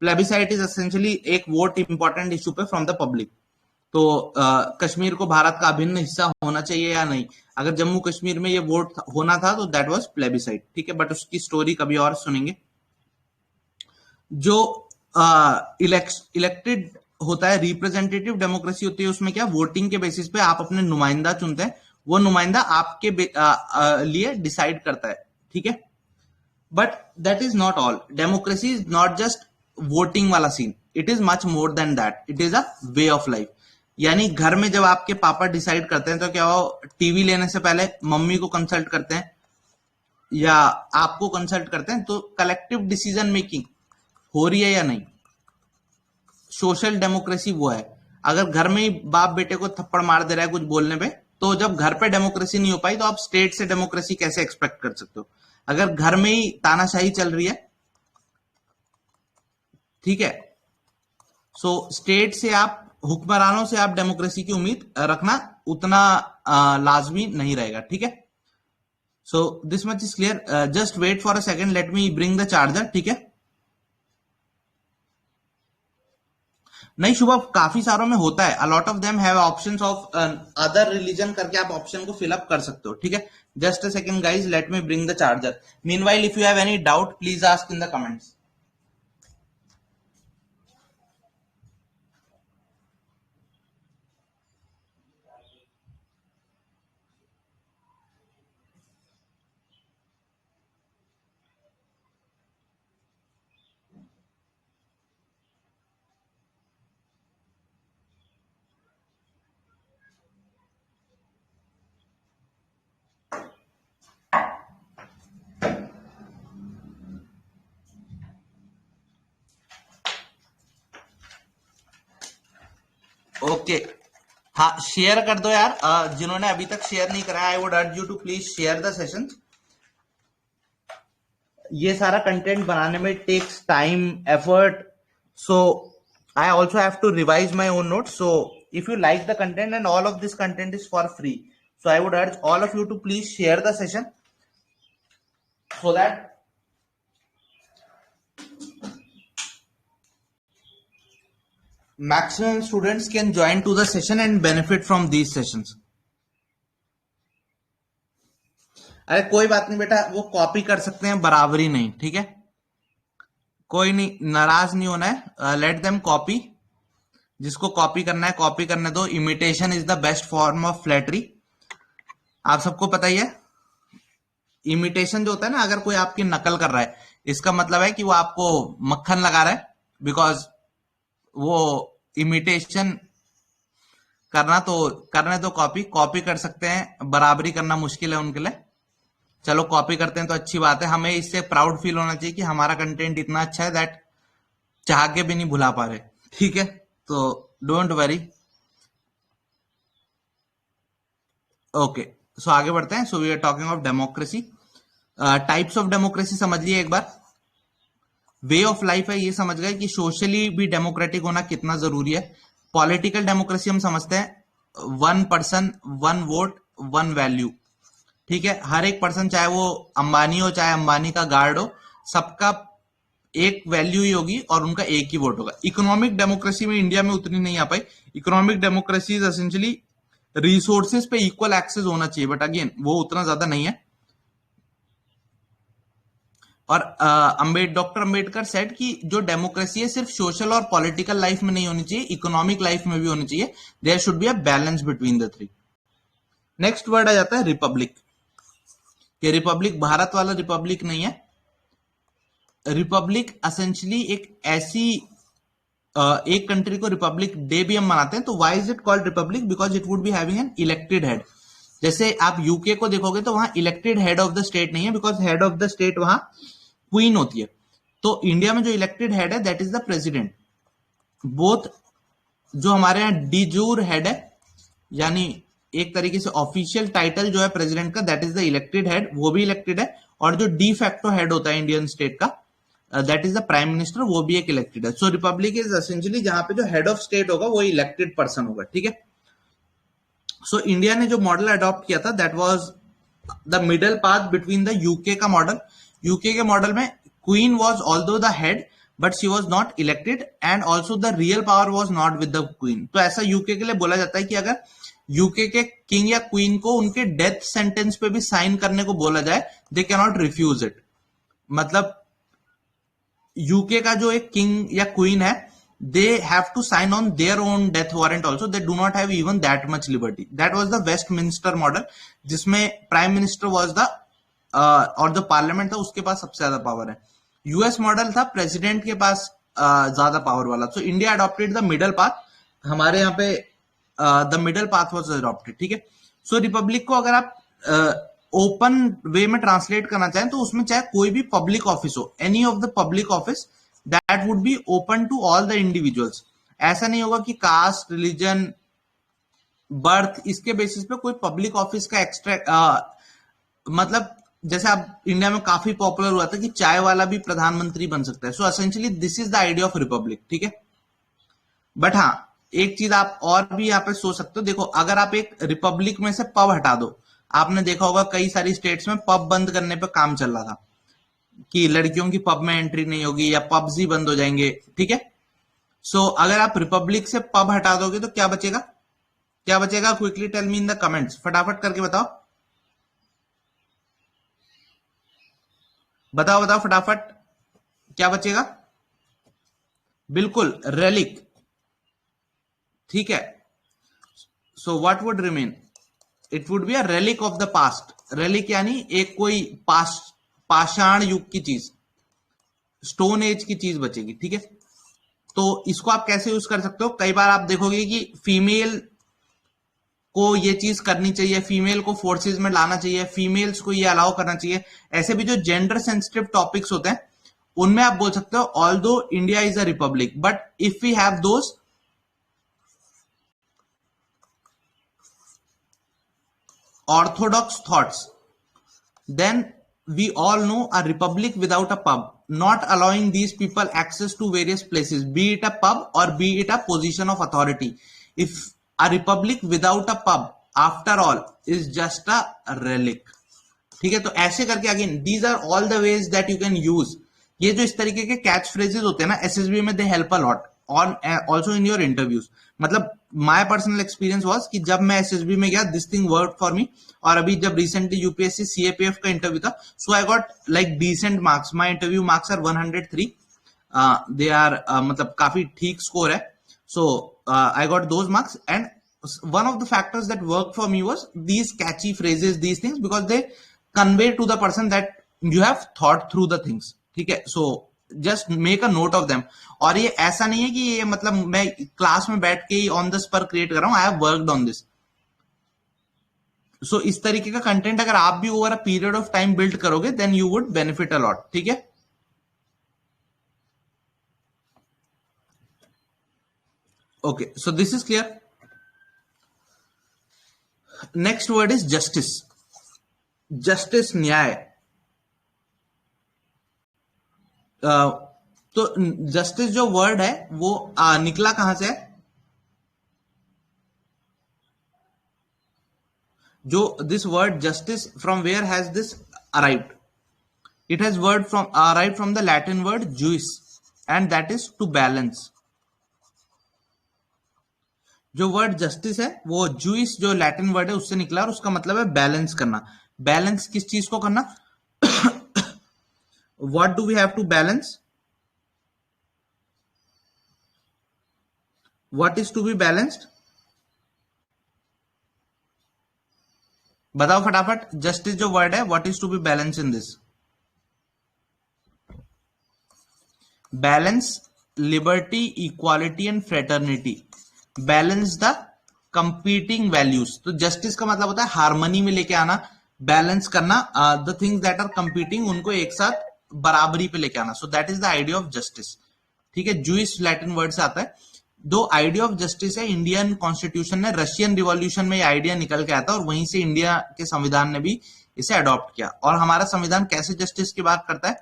Plebiscite is essentially एक वोट इंपॉर्टेंट इशू पे फ्रॉम द पब्लिक, तो कश्मीर को भारत का अभिन्न हिस्सा होना चाहिए या नहीं, अगर जम्मू कश्मीर में ये वोट होना था तो दैट वाज प्लेबिसाइट, ठीक है, बट उसकी स्टोरी कभी और सुनेंगे। जो इलेक्टेड होता है, रिप्रेजेंटेटिव डेमोक्रेसी होती है, उसमें क्या वोटिंग के बेसिस पे आप अपने नुमाइंदा चुनते हैं, वो नुमाइंदा आपके लिए डिसाइड करता है, ठीक है। But that is not all, democracy is not just voting वाला scene, it is much more than that, it is a way of life. यानी घर में जब आपके पापा डिसाइड करते हैं तो क्या वो टीवी लेने से पहले मम्मी को कंसल्ट करते हैं या आपको कंसल्ट करते हैं, तो कलेक्टिव डिसीजन मेकिंग हो रही है या नहीं। सोशल डेमोक्रेसी वो है, अगर घर में ही बाप बेटे को थप्पड़ मार दे रहा है कुछ बोलने पे, तो जब घर पे डेमोक्रेसी नहीं हो पाई तो आप स्टेट से डेमोक्रेसी कैसे एक्सपेक्ट कर सकते हो। अगर घर में ही तानाशाही चल रही है, ठीक है, सो स्टेट से आप, हुक्मरानों से आप डेमोक्रेसी की उम्मीद रखना उतना लाजमी नहीं रहेगा, ठीक है। So this much is clear, just wait for a second, let me bring the charger, ठीक है। नहीं शुभम, काफी सारों में होता है, a lot of them have options of other religion करके आप ऑप्शन को फिलअप कर सकते हो, ठीक है। Just a second guys, let me bring the charger. Meanwhile if you have any doubt please ask in the comments. Okay, हाँ शेयर कर दो यार, जिन्होंने अभी तक शेयर नहीं करा, I would urge you to please share the session. ये सारा कंटेंट बनाने में takes time, effort, so I also have to revise my own notes. So if you like the content, and all of this content is for free, so I would urge all of you to please share the session so that maximum students can join to the session and benefit from these sessions. अरे कोई बात नहीं बेटा, वो कॉपी कर सकते हैं, बराबरी नहीं, ठीक है, कोई नहीं, नाराज नहीं होना है, लेट देम कॉपी, जिसको कॉपी करना है कॉपी करने दो। Imitation is the best form of flattery, आप सबको पता ही है। इमिटेशन जो होता है ना, अगर कोई आपकी नकल कर रहा है, इसका मतलब है कि वो आपको मक्खन लगा रहा है, बिकॉज वो इमिटेशन करने दो कॉपी, कॉपी कर सकते हैं, बराबरी करना मुश्किल है उनके लिए। चलो कॉपी करते हैं तो अच्छी बात है, हमें इससे प्राउड फील होना चाहिए कि हमारा कंटेंट इतना अच्छा है दैट चाह के भी नहीं भुला पा रहे, ठीक है, तो डोंट वरी। ओके, सो आगे बढ़ते हैं। So we are talking of democracy, types of democracy समझ लिए एक बार। वे ऑफ लाइफ है, ये समझ गए कि सोशली भी डेमोक्रेटिक होना कितना जरूरी है। पॉलिटिकल डेमोक्रेसी हम समझते हैं, 1 पर्सन 1 वोट 1 वैल्यू, ठीक है, हर एक पर्सन, चाहे वो अंबानी हो चाहे अंबानी का गार्ड हो, सबका एक वैल्यू ही होगी और उनका एक ही वोट होगा। इकोनॉमिक डेमोक्रेसी में इंडिया में उतनी नहीं आ पाई। Economic democracy is essentially resources पे इक्वल एक्सेस होना चाहिए, बट अगेन वो उतना ज्यादा नहीं है। और डॉक्टर अंबेडकर सेड कि जो डेमोक्रेसी है सिर्फ सोशल और पॉलिटिकल लाइफ में नहीं होनी चाहिए, इकोनॉमिक लाइफ में भी होनी चाहिए। There should be a balance between the three. Next word आ जाता है रिपब्लिक। कि रिपब्लिक भारत वाला रिपब्लिक नहीं है। रिपब्लिक एसेंशियली एक ऐसी एक कंट्री को रिपब्लिक डे भी हम मनाते हैं, तो why is it called Republic? Because it would be having an elected head. जैसे आप यूके को देखोगे तो वहां elected head of the state नहीं है, because head of the state वहां क्वीन होती है। तो इंडिया में जो इलेक्टेड हेड है that is the president. Both जो हमारे यहाँ डिजूर हेड है, यानी एक तरीके से ऑफिशियल टाइटल जो है प्रेसिडेंट का, that is the elected head, वो भी इलेक्टेड है। और जो डी फैक्टो हेड होता है इंडियन स्टेट का, that is the prime minister, वो भी एक इलेक्टेड है। सो रिपब्लिक इज एसेंशियली जहां पे जो हेड ऑफ स्टेट होगा वो इलेक्टेड पर्सन होगा, ठीक है। सो इंडिया ने जो मॉडल अडॉप्ट किया था that was the middle path between the UK का मॉडल। यूके के मॉडल में queen was although the head but she was not elected, and also the real power was not with the queen. तो ऐसा यूके के लिए बोला जाता है कि अगर यूके के किंग या क्वीन को उनके डेथ सेंटेंस पे भी साइन करने को बोला जाए, they can not refuse it. मतलब यूके का जो एक किंग या क्वीन है, they have to sign on their own death warrant also. They do not have even that much liberty. That was the Westminster model, जिसमें प्राइम मिनिस्टर was the और जो पार्लियामेंट था उसके पास सबसे ज्यादा पावर है। यूएस मॉडल था प्रेसिडेंट के पास ज्यादा पावर वाला। So India adopted the middle path. हमारे यहाँ पे the middle path was adopted, ठीक है। सो रिपब्लिक को अगर आप ओपन वे में ट्रांसलेट करना चाहें तो उसमें चाहे कोई भी पब्लिक ऑफिस हो, any of the public office that would be open to all the individuals. ऐसा नहीं होगा कि कास्ट, रिलीजन, बर्थ, इसके बेसिस पे कोई पब्लिक ऑफिस का एक्स्ट्रा मतलब जैसे आप इंडिया में काफी पॉपुलर हुआ था कि चाय वाला भी प्रधानमंत्री बन सकता है। So essentially this is the idea of Republic, ठीक है। बट हाँ, एक चीज आप और भी यहाँ पे सोच सकते हो। देखो, अगर आप एक रिपब्लिक में से पब हटा दो, आपने देखा होगा कई सारी स्टेट्स में पब बंद करने पे काम चल रहा था कि लड़कियों की पब में एंट्री नहीं होगी या पब्स ही बंद हो जाएंगे, ठीक है। सो अगर आप रिपब्लिक से पब हटा दोगे तो क्या बचेगा? क्या बचेगा? Quickly tell me in the comments, फटाफट करके बताओ, बताओ बताओ फटाफट, क्या बचेगा? बिल्कुल, रेलिक, ठीक है। So what would remain? It would be a relic of the past. Relic यानी एक कोई पाषाण युग की चीज, स्टोन एज की चीज बचेगी, ठीक है। तो इसको आप कैसे यूज कर सकते हो? कई बार आप देखोगे कि फीमेल को ये चीज करनी चाहिए, फीमेल को फोर्सेस में लाना चाहिए, फीमेल्स को ये अलाउ करना चाहिए। ऐसे भी जो जेंडर सेंसिटिव टॉपिक्स होते हैं उनमें आप बोल सकते हो although India is a republic, but if we have those orthodox thoughts, then we all know a republic without a pub, not allowing these people access to various places, be it a pub or be it a position of authority. If a republic without a pub, after all, is just a relic. ठीक है, तो ऐसे करके again these are all the ways that you can use. ये जो इस तरीके के कैच फ्रेजेस होते हैं ना एसएसबी में, they help a lot on also in your interviews. मतलब माय पर्सनल एक्सपीरियंस वाज कि जब मैं एसएसबी में गया this thing work for me. और अभी जब रिसेंटली यूपीएससी सीएपीएफ का इंटरव्यू था, so I got like decent marks. My interview marks are 103. They are मतलब काफी ठीक स्कोर है. So I got those marks and one of the factors that worked for me was these catchy phrases, these things, because they convey to the person that you have thought through the things. ठीक है, so just make a note of them. और ये ऐसा नहीं है कि ये मतलब मैं क्लास में बैठ के ही ऑन द स्पर क्रिएट कर रहा हूं. I have worked on this. So इस तरीके का कंटेंट अगर आप भी over a period of time build करोगे then you would benefit a lot. ठीक है, okay, so this is clear. Next word is justice. Justice, न्याय. तो जस्टिस जो वर्ड है वो निकला कहां से है? जो this word justice, from where has this arrived? It has word from arrived from the Latin word jus and that is to balance. जो वर्ड जस्टिस है वो जुइस जो लैटिन वर्ड है उससे निकला और उसका मतलब है बैलेंस करना. बैलेंस किस चीज को करना? What do we have to balance? What is to be balanced? बताओ फटाफट. जस्टिस जो वर्ड है, what is to be balance in this? Balance liberty, equality and fraternity. Balance the competing values. तो जस्टिस का मतलब होता है हार्मनी में लेके आना, बैलेंस करना the things that are competing, उनको एक साथ बराबरी पे लेके आना. So that is the idea of justice. ठीक है, जूइस लैटिन वर्ड से आता है. दो आइडिया ऑफ जस्टिस है. इंडियन कॉन्स्टिट्यूशन ने रशियन रिवॉल्यूशन में ये आइडिया निकल के आया था और वहीं से इंडिया के संविधान ने भी इसे अडॉप्ट किया. और हमारा संविधान कैसे जस्टिस की बात करता है?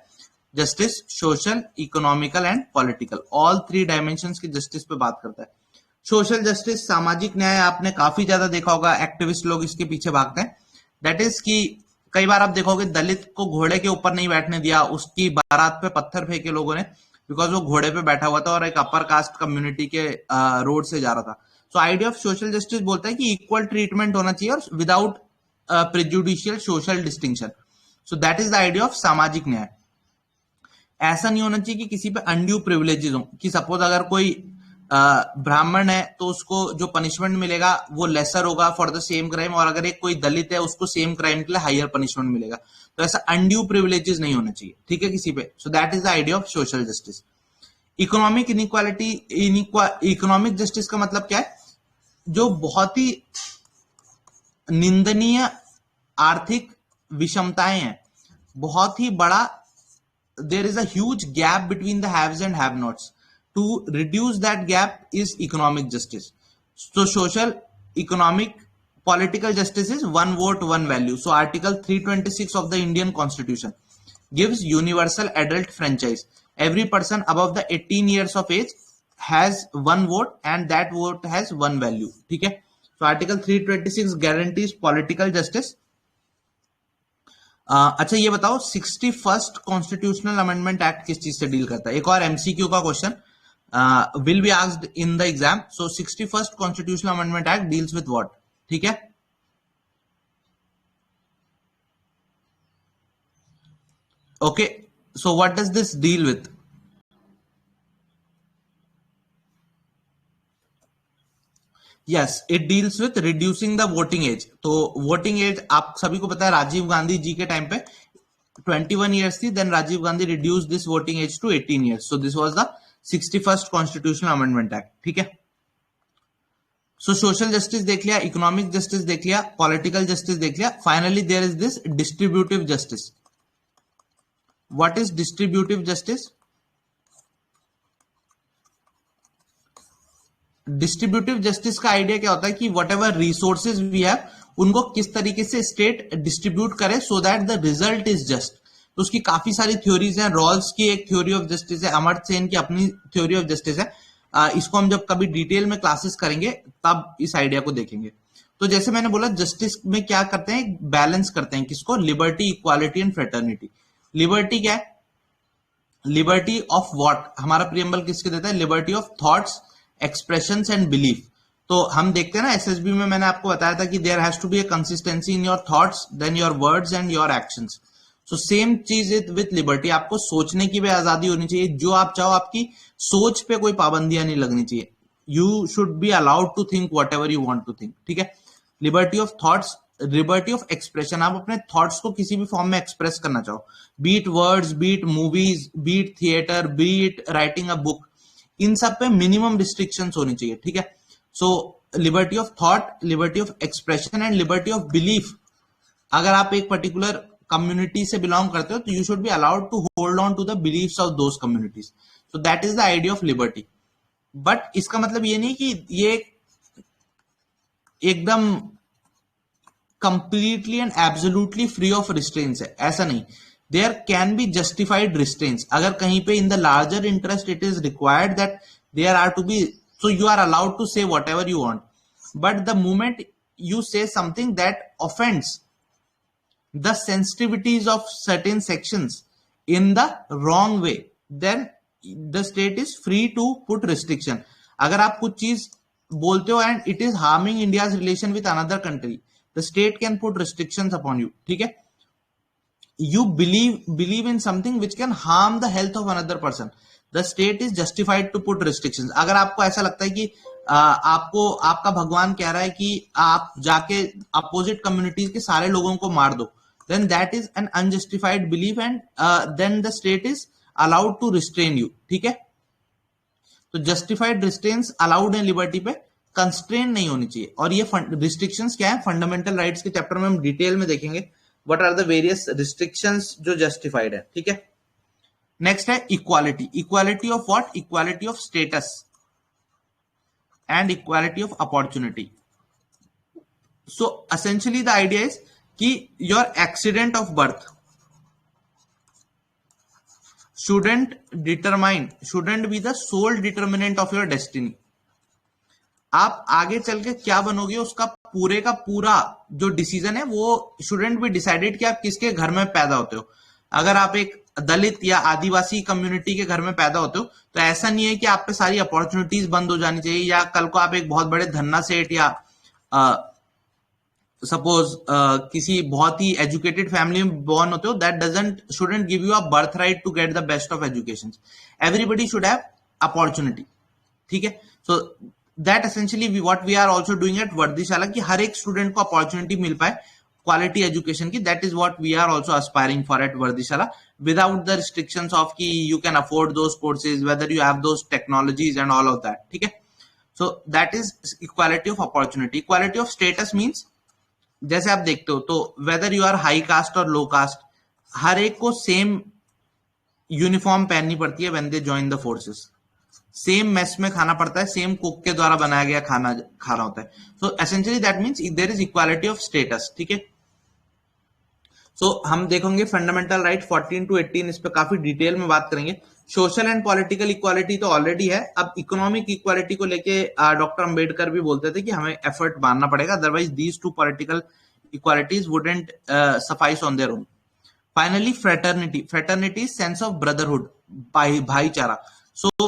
Justice social, economical and political, all 3 dimensions की जस्टिस पे बात करता है. सोशल जस्टिस, सामाजिक न्याय, आपने काफी ज्यादा देखा होगा, एक्टिविस्ट लोग इसके पीछे भागते हैं. दैट इज कि कई बार आप देखोगे दलित को घोड़े के ऊपर नहीं बैठने दिया, उसकी बारात पे पत्थर फेंके लोगों ने बिकॉज वो घोड़े पे बैठा हुआ था और एक अपर कास्ट कम्युनिटी के रोड से जा रहा था. So idea of social justice बोलता है कि इक्वल ट्रीटमेंट होना चाहिए और without prejudicial social distinction. So that is the idea of सामाजिक न्याय. ऐसा नहीं होना चाहिए कि किसी पे अनड्यू प्रिविलेजेस हो, कि सपोज अगर कोई ब्राह्मण है तो उसको जो पनिशमेंट मिलेगा वो लेसर होगा फॉर द सेम क्राइम, और अगर एक कोई दलित है उसको सेम क्राइम के लिए हायर पनिशमेंट मिलेगा. तो ऐसा अनड्यू प्रिविलेजेस नहीं होना चाहिए. ठीक है, किसी पे. सो that is the idea of social justice. Economic inequality, economic justice का मतलब क्या है? जो बहुत ही निंदनीय आर्थिक विषमताएं हैं, बहुत ही बड़ा, there is a huge gap between the haves and have nots. To reduce that gap is economic justice. So social, economic, political justice is one vote, one value. So Article 326 of the Indian Constitution gives universal adult franchise. Every person above the 18 years of age has one vote and that vote has one value. ठीक है? So Article 326 guarantees political justice. अच्छा ये बताओ 61st Constitutional Amendment Act किस चीज से डील करता है? एक और MCQ का question will be asked in the exam. So 61st Constitutional Amendment Act deals with what? ठीक है, okay, so what does this deal with? Yes, it deals with reducing the voting age. तो voting age आप सभी को पता है, राजीव गांधी जी के टाइम पे 21 years थी, then Rajiv Gandhi reduced this voting age to 18 years. So this was the 61st Constitutional Amendment Act. ठीक है, सो सोशल जस्टिस देख लिया, इकोनॉमिक जस्टिस देख लिया, पॉलिटिकल जस्टिस देख लिया. Finally there is this distributive justice. What is distributive justice? Distributive justice का आइडिया क्या होता है कि whatever resources we have उनको किस तरीके से स्टेट डिस्ट्रीब्यूट करे so that the result is just. तो उसकी काफी सारी थ्योरीज हैं। रॉल्स की एक थ्योरी ऑफ जस्टिस है, अमर्त्य सेन की अपनी थ्योरी ऑफ जस्टिस है। इसको हम जब कभी डिटेल में क्लासेस करेंगे तब इस आइडिया को देखेंगे। तो जैसे मैंने बोला, जस्टिस में क्या करते हैं, बैलेंस करते हैं किसको, liberty, equality and fraternity. Liberty क्या है, लिबर्टी ऑफ व्हाट, हमारा प्रियम्बल किसके देता है, liberty of thoughts, expressions and belief. तो हम देखते हैं ना एसएसबी में, मैंने आपको बताया था कि there has to be a consistency in your thoughts, then your words and your actions. So same चीज इज विथ लिबर्टी, आपको सोचने की भी आजादी होनी चाहिए, जो आप चाहो, आपकी सोच पे कोई पाबंदियां नहीं लगनी चाहिए। You should be allowed to think whatever you want to think, ठीक है। Liberty of thoughts, liberty of expression, आप अपने थॉट्स को किसी भी फॉर्म में एक्सप्रेस करना चाहो, be it words, be it movies, be it theatre, be it writing a book, इन सब पे मिनिमम रिस्ट्रिक्शंस होनी चाहिए, ठीक है। So liberty of thought, liberty of expression and liberty of belief. अगर आप एक पर्टिकुलर कम्युनिटी से बिलोंग करते हो तो you should be allowed to hold on to the beliefs of those communities. So that is the idea of liberty. But इसका मतलब ये नहीं कि ये एकदम completely and absolutely free of restraints है, ऐसा नहीं। There can be justified restraints, अगर कहीं पे in the larger interest it is required that there are to be, so you are allowed to say whatever you want, but the moment you say something that offends the sensitivities of certain sections in the wrong way, then the state is free to put restriction. अगर आप कुछ चीज बोलते हो and it is harming India's relation with another country, the state can put restrictions upon you, ठीक है। You believe in something which can harm the health of another person, the state is justified to put restrictions. अगर आपको ऐसा लगता है कि आपको आपका भगवान कह रहा है कि आप जाके अपोजिट कम्युनिटीज के सारे लोगों को मार दो, then that is an unjustified belief and then the state is allowed to restrain you, ठीक है। तो जस्टिफाइड रिस्ट्रेंट्स अलाउड है लिबर्टी पे, कंस्ट्रेन नहीं होनी चाहिए। और ये रिस्ट्रिक्शंस क्या है, फंडामेंटल राइट्स के चैप्टर में हम डिटेल में देखेंगे what are the various restrictions जो जस्टिफाइड है, ठीक है। नेक्स्ट है equality. Equality of what, equality of status and equality of opportunity. So essentially the idea is कि your accident of birth shouldn't be the sole determinant of your destiny. आप आगे चल के क्या बनोगे उसका पूरे का पूरा जो डिसीजन है वो shouldn't be decided कि आप किसके घर में पैदा होते हो। अगर आप एक दलित या आदिवासी कम्युनिटी के घर में पैदा होते हो तो ऐसा नहीं है कि आप पे सारी अपॉर्चुनिटीज बंद हो जानी चाहिए, या कल को आप एक बहुत बड़े धन्ना सेठ या सपोज किसी बहुत ही एजुकेटेड फैमिली में बॉर्न होते हो, that shouldn't give you a birth right to get the best of education. Everybody should have opportunity, ठीक है। So that essentially what we are also doing at Vardishala, कि हर एक स्टूडेंट को अपॉर्चुनिटी मिल पाए क्वालिटी एजुकेशन की। That is what we are also aspiring for at Vardishala, without the restrictions of कि you can afford those courses, whether you have those technologies and all of that, ठीक है। So that is equality of opportunity. Equality of status means, जैसे आप देखते हो तो whether you are high caste और लो कास्ट, हर एक को सेम यूनिफॉर्म पहननी पड़ती है when they join the forces. Same mess में खाना पड़ता है, सेम कुक के द्वारा बनाया गया खाना खाना होता है। So essentially that means there is equality of status, ठीक है। सो हम देखेंगे फंडामेंटल राइट 14 to 18, इस पे काफी डिटेल में बात करेंगे। सोशल एंड पॉलिटिकल इक्वालिटी तो ऑलरेडी है। अब इकोनॉमिक इक्वालिटी को लेके डॉक्टर अंबेडकर भी बोलते थे कि हमें एफर्ट मानना पड़ेगा, otherwise these two political equalities wouldn't suffice on their own. Finally fraternity. Fraternity is sense of brotherhood, भाईचारा। सो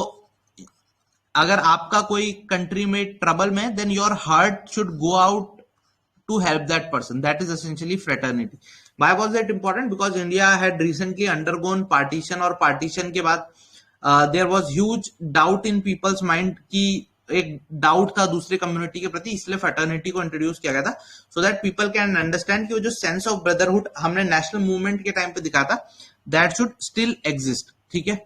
अगर आपका कोई कंट्री में ट्रबल में, then your heart should go out to help that person. That is essentially fraternity. Why was that important? Because India had recently undergone partition, और partition के बाद there was huge doubt in people's mind कि एक डाउट था दूसरे कम्युनिटी के प्रति, इसलिए फ्रेटर्निटी को इंट्रोड्यूस किया गया था, so that people can understand कि वो जो सेंस ऑफ ब्रदरहुड हमने नेशनल मूवमेंट के टाइम पे दिखा था, दैट शुड स्टिल एग्जिस्ट, ठीक है।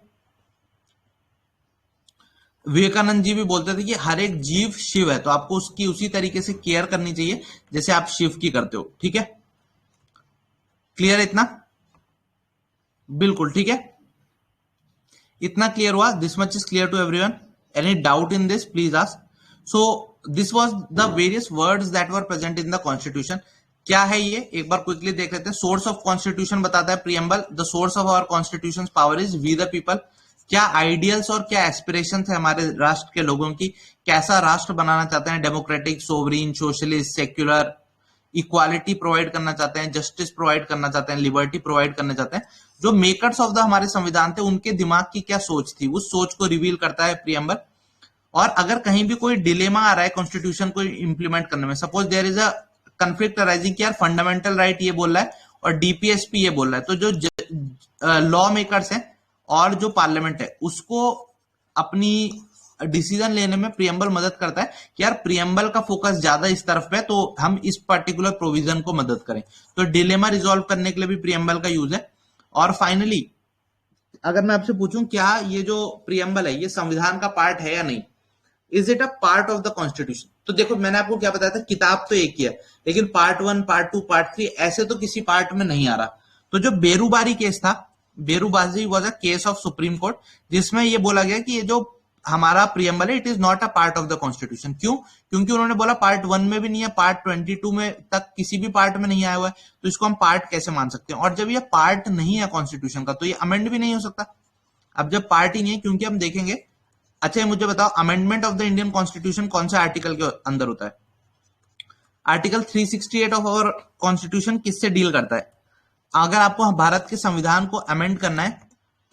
विवेकानंद जी भी बोलते थे कि हर एक जीव शिव है, तो आपको उसकी उसी तरीके से केयर करनी चाहिए जैसे आप शिव की करते हो, ठीक है। क्लियर है इतना? बिल्कुल ठीक है, इतना क्लियर हुआ? This much is clear to everyone? Any doubt in this please ask. So this was the various words that were present in the constitution. क्या है ये, एक बार क्विकली देख लेते हैं। सोर्स ऑफ कॉन्स्टिट्यूशन बताता है preamble, the source of our constitution power is we the people. क्या आइडियल्स और क्या एस्पिरेशन है हमारे राष्ट्र के लोगों की, कैसा राष्ट्र बनाना चाहते हैं, democratic, sovereign, socialist, secular, equality provide करना चाहते हैं, जस्टिस प्रोवाइड करना चाहते हैं, लिबर्टी प्रोवाइड करना चाहते हैं। जो मेकर्स ऑफ द हमारे संविधान थे उनके दिमाग की क्या सोच थी, उस सोच को रिवील करता है प्रियम्बल। और अगर कहीं भी कोई डिलेमा आ रहा है कॉन्स्टिट्यूशन को इंप्लीमेंट करने में, suppose there is a conflict arising कि यार फंडामेंटल राइट ये बोल रहा है और डीपीएसपी ये बोल रहा है, तो जो लॉ मेकर्स हैं और जो पार्लियामेंट है उसको अपनी डिसीजन लेने में प्रियम्बल मदद करता है कि यार प्रियम्बल का फोकस ज्यादा इस तरफ पे, तो हम इस पर्टिकुलर प्रोविजन को मदद करें। तो डिलेमा रिजॉल्व करने के लिए भी प्रियम्बल का यूज है। और फाइनली अगर मैं आपसे पूछूं क्या ये जो प्रियम्बल है ये संविधान का पार्ट है या नहीं, is it a part of the constitution, तो देखो मैंने आपको क्या बताया था, किताब तो एक ही है, लेकिन पार्ट 1, पार्ट 2, पार्ट 3 ऐसे तो किसी पार्ट में नहीं आ रहा। तो जो बेरूबारी केस था, Berubari was a case of supreme court, जिसमें ये बोला गया कि ये जो हमारा प्रियम्बल है it is not a part of the constitution. क्यों? क्योंकि उन्होंने बोला पार्ट 1 में भी नहीं है, पार्ट 22 में तक किसी भी पार्ट में नहीं आया हुआ है, तो इसको हम पार्ट कैसे मान सकते हैं। और जब ये पार्ट नहीं है कॉन्स्टिट्यूशन का तो ये अमेंड भी नहीं हो सकता। अब जब पार्ट ही नहीं है, क्योंकि हम देखेंगे, अच्छा ये मुझे बताओ amendment of the Indian constitution कौन सा आर्टिकल के अंदर होता है? आर्टिकल 368 ऑफ आवर कॉन्स्टिट्यूशन किससे डील करता है? अगर आपको भारत के संविधान को अमेंड करना है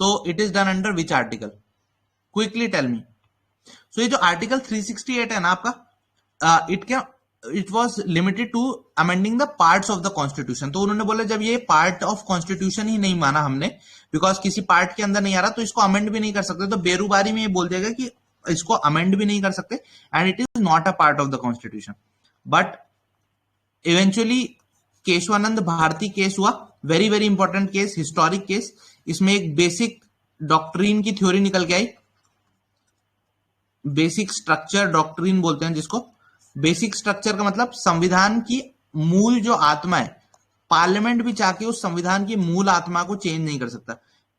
तो it is done under which article? Quickly tell me. So ये जो आर्टिकल 368 है ना आपका, it was limited to amending the parts of the constitution. तो उन्होंने बोला जब ये पार्ट ऑफ कॉन्स्टिट्यूशन ही नहीं माना हमने, बिकॉज किसी पार्ट के अंदर नहीं आ रहा, तो इसको अमेंड भी नहीं कर सकते। तो बेरूबारी में ये बोल देगा कि इसको अमेंड भी नहीं कर सकते and it is not a part of the constitution. But eventually Kesavananda Bharati case हुआ, very very important case, historic case. इसमें एक बेसिक डॉक्ट्रीन की थ्योरी निकल के आई, बेसिक स्ट्रक्चर डॉक्ट्रीन बोलते हैं जिसको। बेसिक स्ट्रक्चर का मतलब संविधान की मूल जो आत्मा है, पार्लियामेंट भी चाह के उस संविधान की मूल आत्मा को चेंज नहीं कर सकता।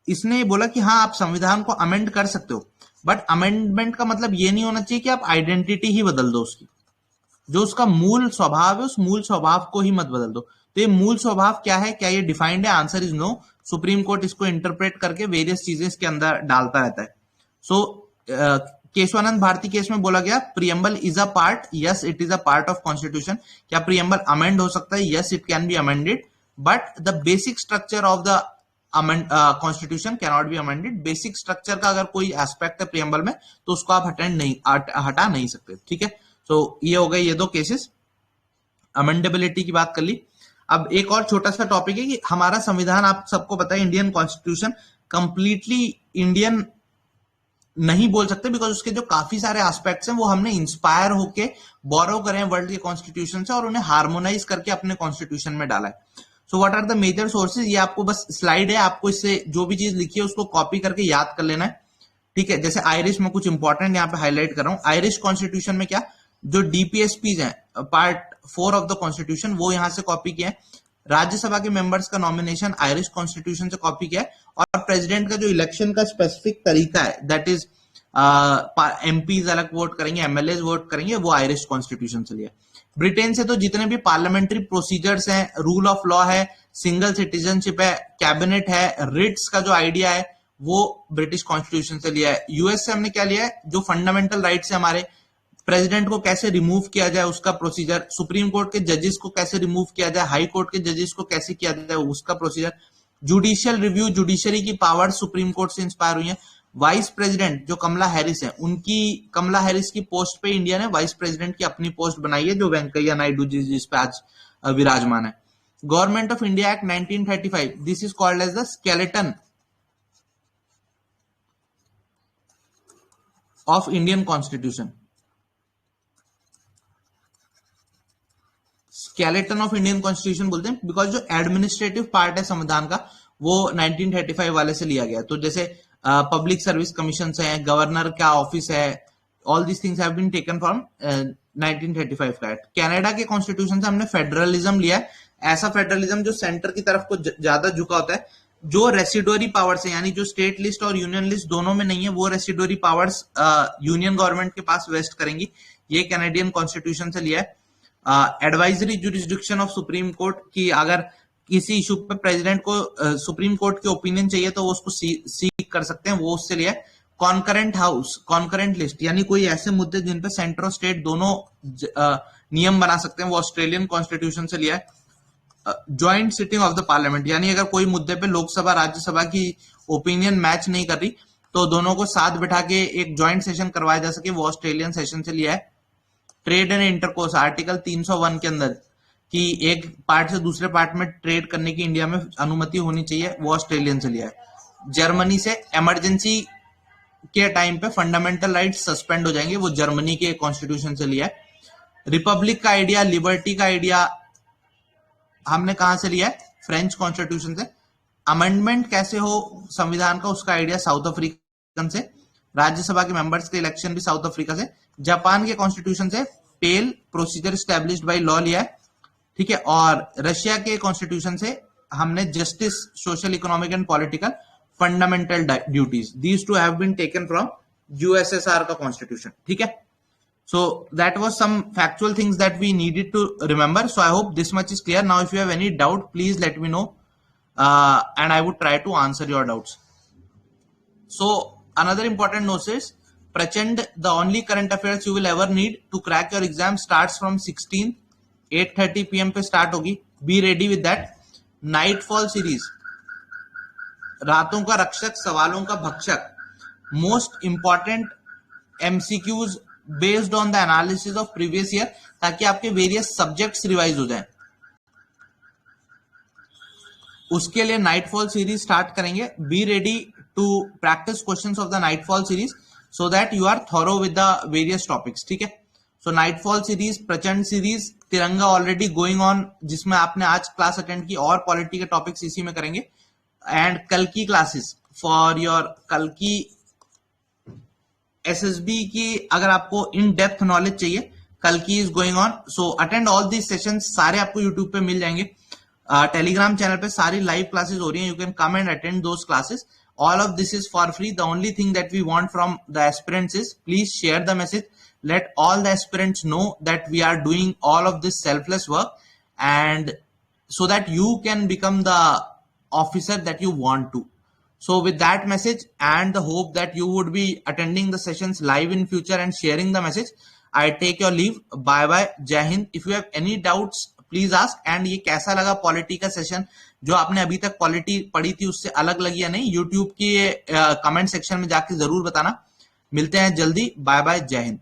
इसने ये बोला कि हाँ आप संविधान को अमेंड कर सकते हो, बट अमेंडमेंट का मतलब ये नहीं होना चाहिए कि आप आइडेंटिटी ही बदल दो उसकी, जो उसका मूल स्वभाव है उस मूल स्वभाव को ही मत बदल दो। तो ये मूल स्वभाव क्या है, क्या ये डिफाइंड है? Answer is no. Supreme court इसको इंटरप्रेट करके वेरियस चीजें इसके अंदर डालता रहता है। सो केशवानंद भारती केस में बोला गया preamble is a part, yes it is a part of constitution. क्या प्रियम्बल अमेंड हो सकता है? Yes it can be amended, but the basic structure of the constitution can not be amended. Basic structure का अगर कोई एस्पेक्ट है प्रियम्बल में तो उसको आप हटा नहीं सकते। ठीक है, सो ये हो गए ये दो केसेस, अमेंडेबिलिटी की बात कर ली। अब एक और छोटा सा टॉपिक है कि हमारा संविधान, आप सबको पता है इंडियन कॉन्स्टिट्यूशन कंप्लीटली इंडियन नहीं बोल सकते, बिकॉज उसके जो काफी सारे एस्पेक्ट्स हैं वो हमने इंस्पायर होके बोरो करे हैं वर्ल्ड के कॉन्स्टिट्यूशन से और उन्हें हार्मोनाइज करके अपने कॉन्स्टिट्यूशन में डाला है। So what are the major sources, ये आपको बस स्लाइड है, आपको इससे जो भी चीज लिखी है उसको कॉपी करके याद कर लेना है। ठीक है, जैसे आयरिश में कुछ इंपॉर्टेंट यहाँ पे हाईलाइट कर रहा हूँ। आयरिश कॉन्स्टिट्यूशन में क्या, जो डीपीएसपीज हैं पार्ट 4 ऑफ द कॉन्स्टिट्यूशन वो यहां से कॉपी किया है। राज्यसभा के मेंबर्स का नॉमिनेशन आयरिश कॉन्स्टिट्यूशन से कॉपी किया है। और प्रेसिडेंट का जो इलेक्शन का स्पेसिफिक तरीका है, दैट इज एमपीज अलग वोट करेंगे, एमएलए वोट करेंगे, वो आयरिश कॉन्स्टिट्यूशन से लिया। ब्रिटेन से तो जितने भी पार्लियामेंट्री प्रोसीजर्स हैं, रूल ऑफ लॉ है, सिंगल सिटीजनशिप है, कैबिनेट है, रिट्स का जो आइडिया है वो ब्रिटिश कॉन्स्टिट्यूशन से लिया है। यूएस से हमने क्या लिया है, जो फंडामेंटल राइट्स है हमारे, प्रेसिडेंट को कैसे रिमूव किया जाए उसका प्रोसीजर, सुप्रीम कोर्ट के जजेस को कैसे रिमूव किया जाए, हाई कोर्ट के जजेस को कैसे किया जाए उसका प्रोसीजर, जुडिशियल रिव्यू, जुडिशरी की पावर सुप्रीम कोर्ट से इंस्पायर हुई है। वाइस प्रेसिडेंट जो कमला हैरिस है, उनकी कमला हैरिस की पोस्ट पे इंडिया ने वाइस प्रेसिडेंट की अपनी पोस्ट बनाई है, जो वेंकैया नायडू जी जिस पे आज विराजमान है। Government of India act 1935, this is called as the skeleton of Indian constitution. Skeleton of Indian constitution बोलते हैं बिकॉज जो एडमिनिस्ट्रेटिव पार्ट है संविधान का वो 1935 वाले से लिया गया। तो जैसे पब्लिक सर्विस कमीशन है, गवर्नर का ऑफिस है, all this things have been taken from 1935 का एक्ट। कनाडा के कॉन्स्टिट्यूशन से हमने फेडरलिज्म लिया है, ऐसा फेडरलिज्म जो सेंटर की तरफ को ज्यादा झुका होता है, जो रेसिडोरी पावर्स है, यानी जो स्टेट लिस्ट और यूनियन लिस्ट दोनों में नहीं है, वो रेसिडोरी पावर्स यूनियन गवर्नमेंट के पास वेस्ट करेंगी। ये कैनेडियन कॉन्स्टिट्यूशन से लिया है। Advisory jurisdiction of supreme court की अगर किसी इशू पे प्रेसिडेंट को सुप्रीम कोर्ट के ओपिनियन चाहिए तो वो उसको सीक कर सकते हैं, वो उससे लिया है। कॉन्करेंट हाउस, कॉन्करेंट लिस्ट, यानी कोई ऐसे मुद्दे जिन पे सेंटर और स्टेट दोनों नियम बना सकते हैं, वो ऑस्ट्रेलियन कॉन्स्टिट्यूशन से लिया है। Joint sitting of the parliament, यानी अगर कोई मुद्दे पे लोकसभा राज्यसभा की ओपिनियन मैच नहीं कर रही तो दोनों को साथ बिठा के एक ज्वाइंट सेशन करवाया जा सके, वो ऑस्ट्रेलियन सेशन से लिया है। ट्रेड एंड इंटरकोर्स, आर्टिकल 301 के अंदर कि एक पार्ट से दूसरे पार्ट में ट्रेड करने की इंडिया में अनुमति होनी चाहिए, वो ऑस्ट्रेलियन से लिया है। जर्मनी से इमरजेंसी के टाइम पे फंडामेंटल राइट्स सस्पेंड हो जाएंगे, वो जर्मनी के कॉन्स्टिट्यूशन से लिया है। रिपब्लिक का आइडिया, लिबर्टी का आइडिया हमने कहां से लिया है? फ्रेंच कॉन्स्टिट्यूशन से। अमेंडमेंट कैसे हो संविधान का, उसका आइडिया साउथ अफ्रीकन से। राज्यसभा के मेंबर्स के इलेक्शन भी साउथ अफ्रीका से। जापान के कॉन्स्टिट्यूशन से पेल प्रोसीजर स्टैब्लिश्ड बाय लॉ लिया है, ठीक है। और रशिया के कॉन्स्टिट्यूशन से हमने justice, social, economic and political fundamental duties, these two have been taken from USSR का कॉन्स्टिट्यूशन, ठीक है। So that was some factual things that we needed to remember. So I hope this much is clear. Now, if you have any doubt, please let me know, and I would try to answer your doubts. So another important note is, Prachand, the only current affairs you will ever need to crack your exam starts from 16th, 8:30 p.m. पे start होगी. Be ready with that. Nightfall series, रातों का रक्षक, सवालों का भक्षक, most important MCQs based on the analysis of previous year, ताकि आपके वेरियस सब्जेक्ट्स रिवाइज हो जाएं। उसके लिए नाइटफॉल सीरीज स्टार्ट करेंगे। Be ready to practice questions of the nightfall series so that you are thorough with the various topics, ठीक है। So nightfall series, Prachand series, Tiranga already going on, जिसमें आपने आज क्लास अटेंड की, और पॉलिटी के टॉपिक्स इसी में करेंगे। एंड कल की क्लासेस फॉर योर, कल की एसएसबी की अगर आपको इन डेप्थ नॉलेज चाहिए, कल की is going on. So attend all these sessions, सारे आपको यूट्यूब पे मिल जाएंगे। टेलीग्राम चैनल पे सारी लाइव क्लासेस हो रही हैं, you can come and attend those classes. All of this is for free. The only thing that we want from the aspirants is, please share the message, let all the aspirants know that we are doing all of this selfless work, and so that you can become the officer that you want to. So with that message and the hope that you would be attending the sessions live in future and sharing the message, I take your leave. Bye bye. Jai Hind. If you have any doubts, please ask. And ये कैसा लगा पॉलिटी का सेशन, जो आपने अभी तक पॉलिटी पढ़ी थी उससे अलग लगी या नहीं, यूट्यूब की कमेंट सेक्शन में जाके जरूर बताना। मिलते हैं जल्दी। Bye bye. जय हिंद।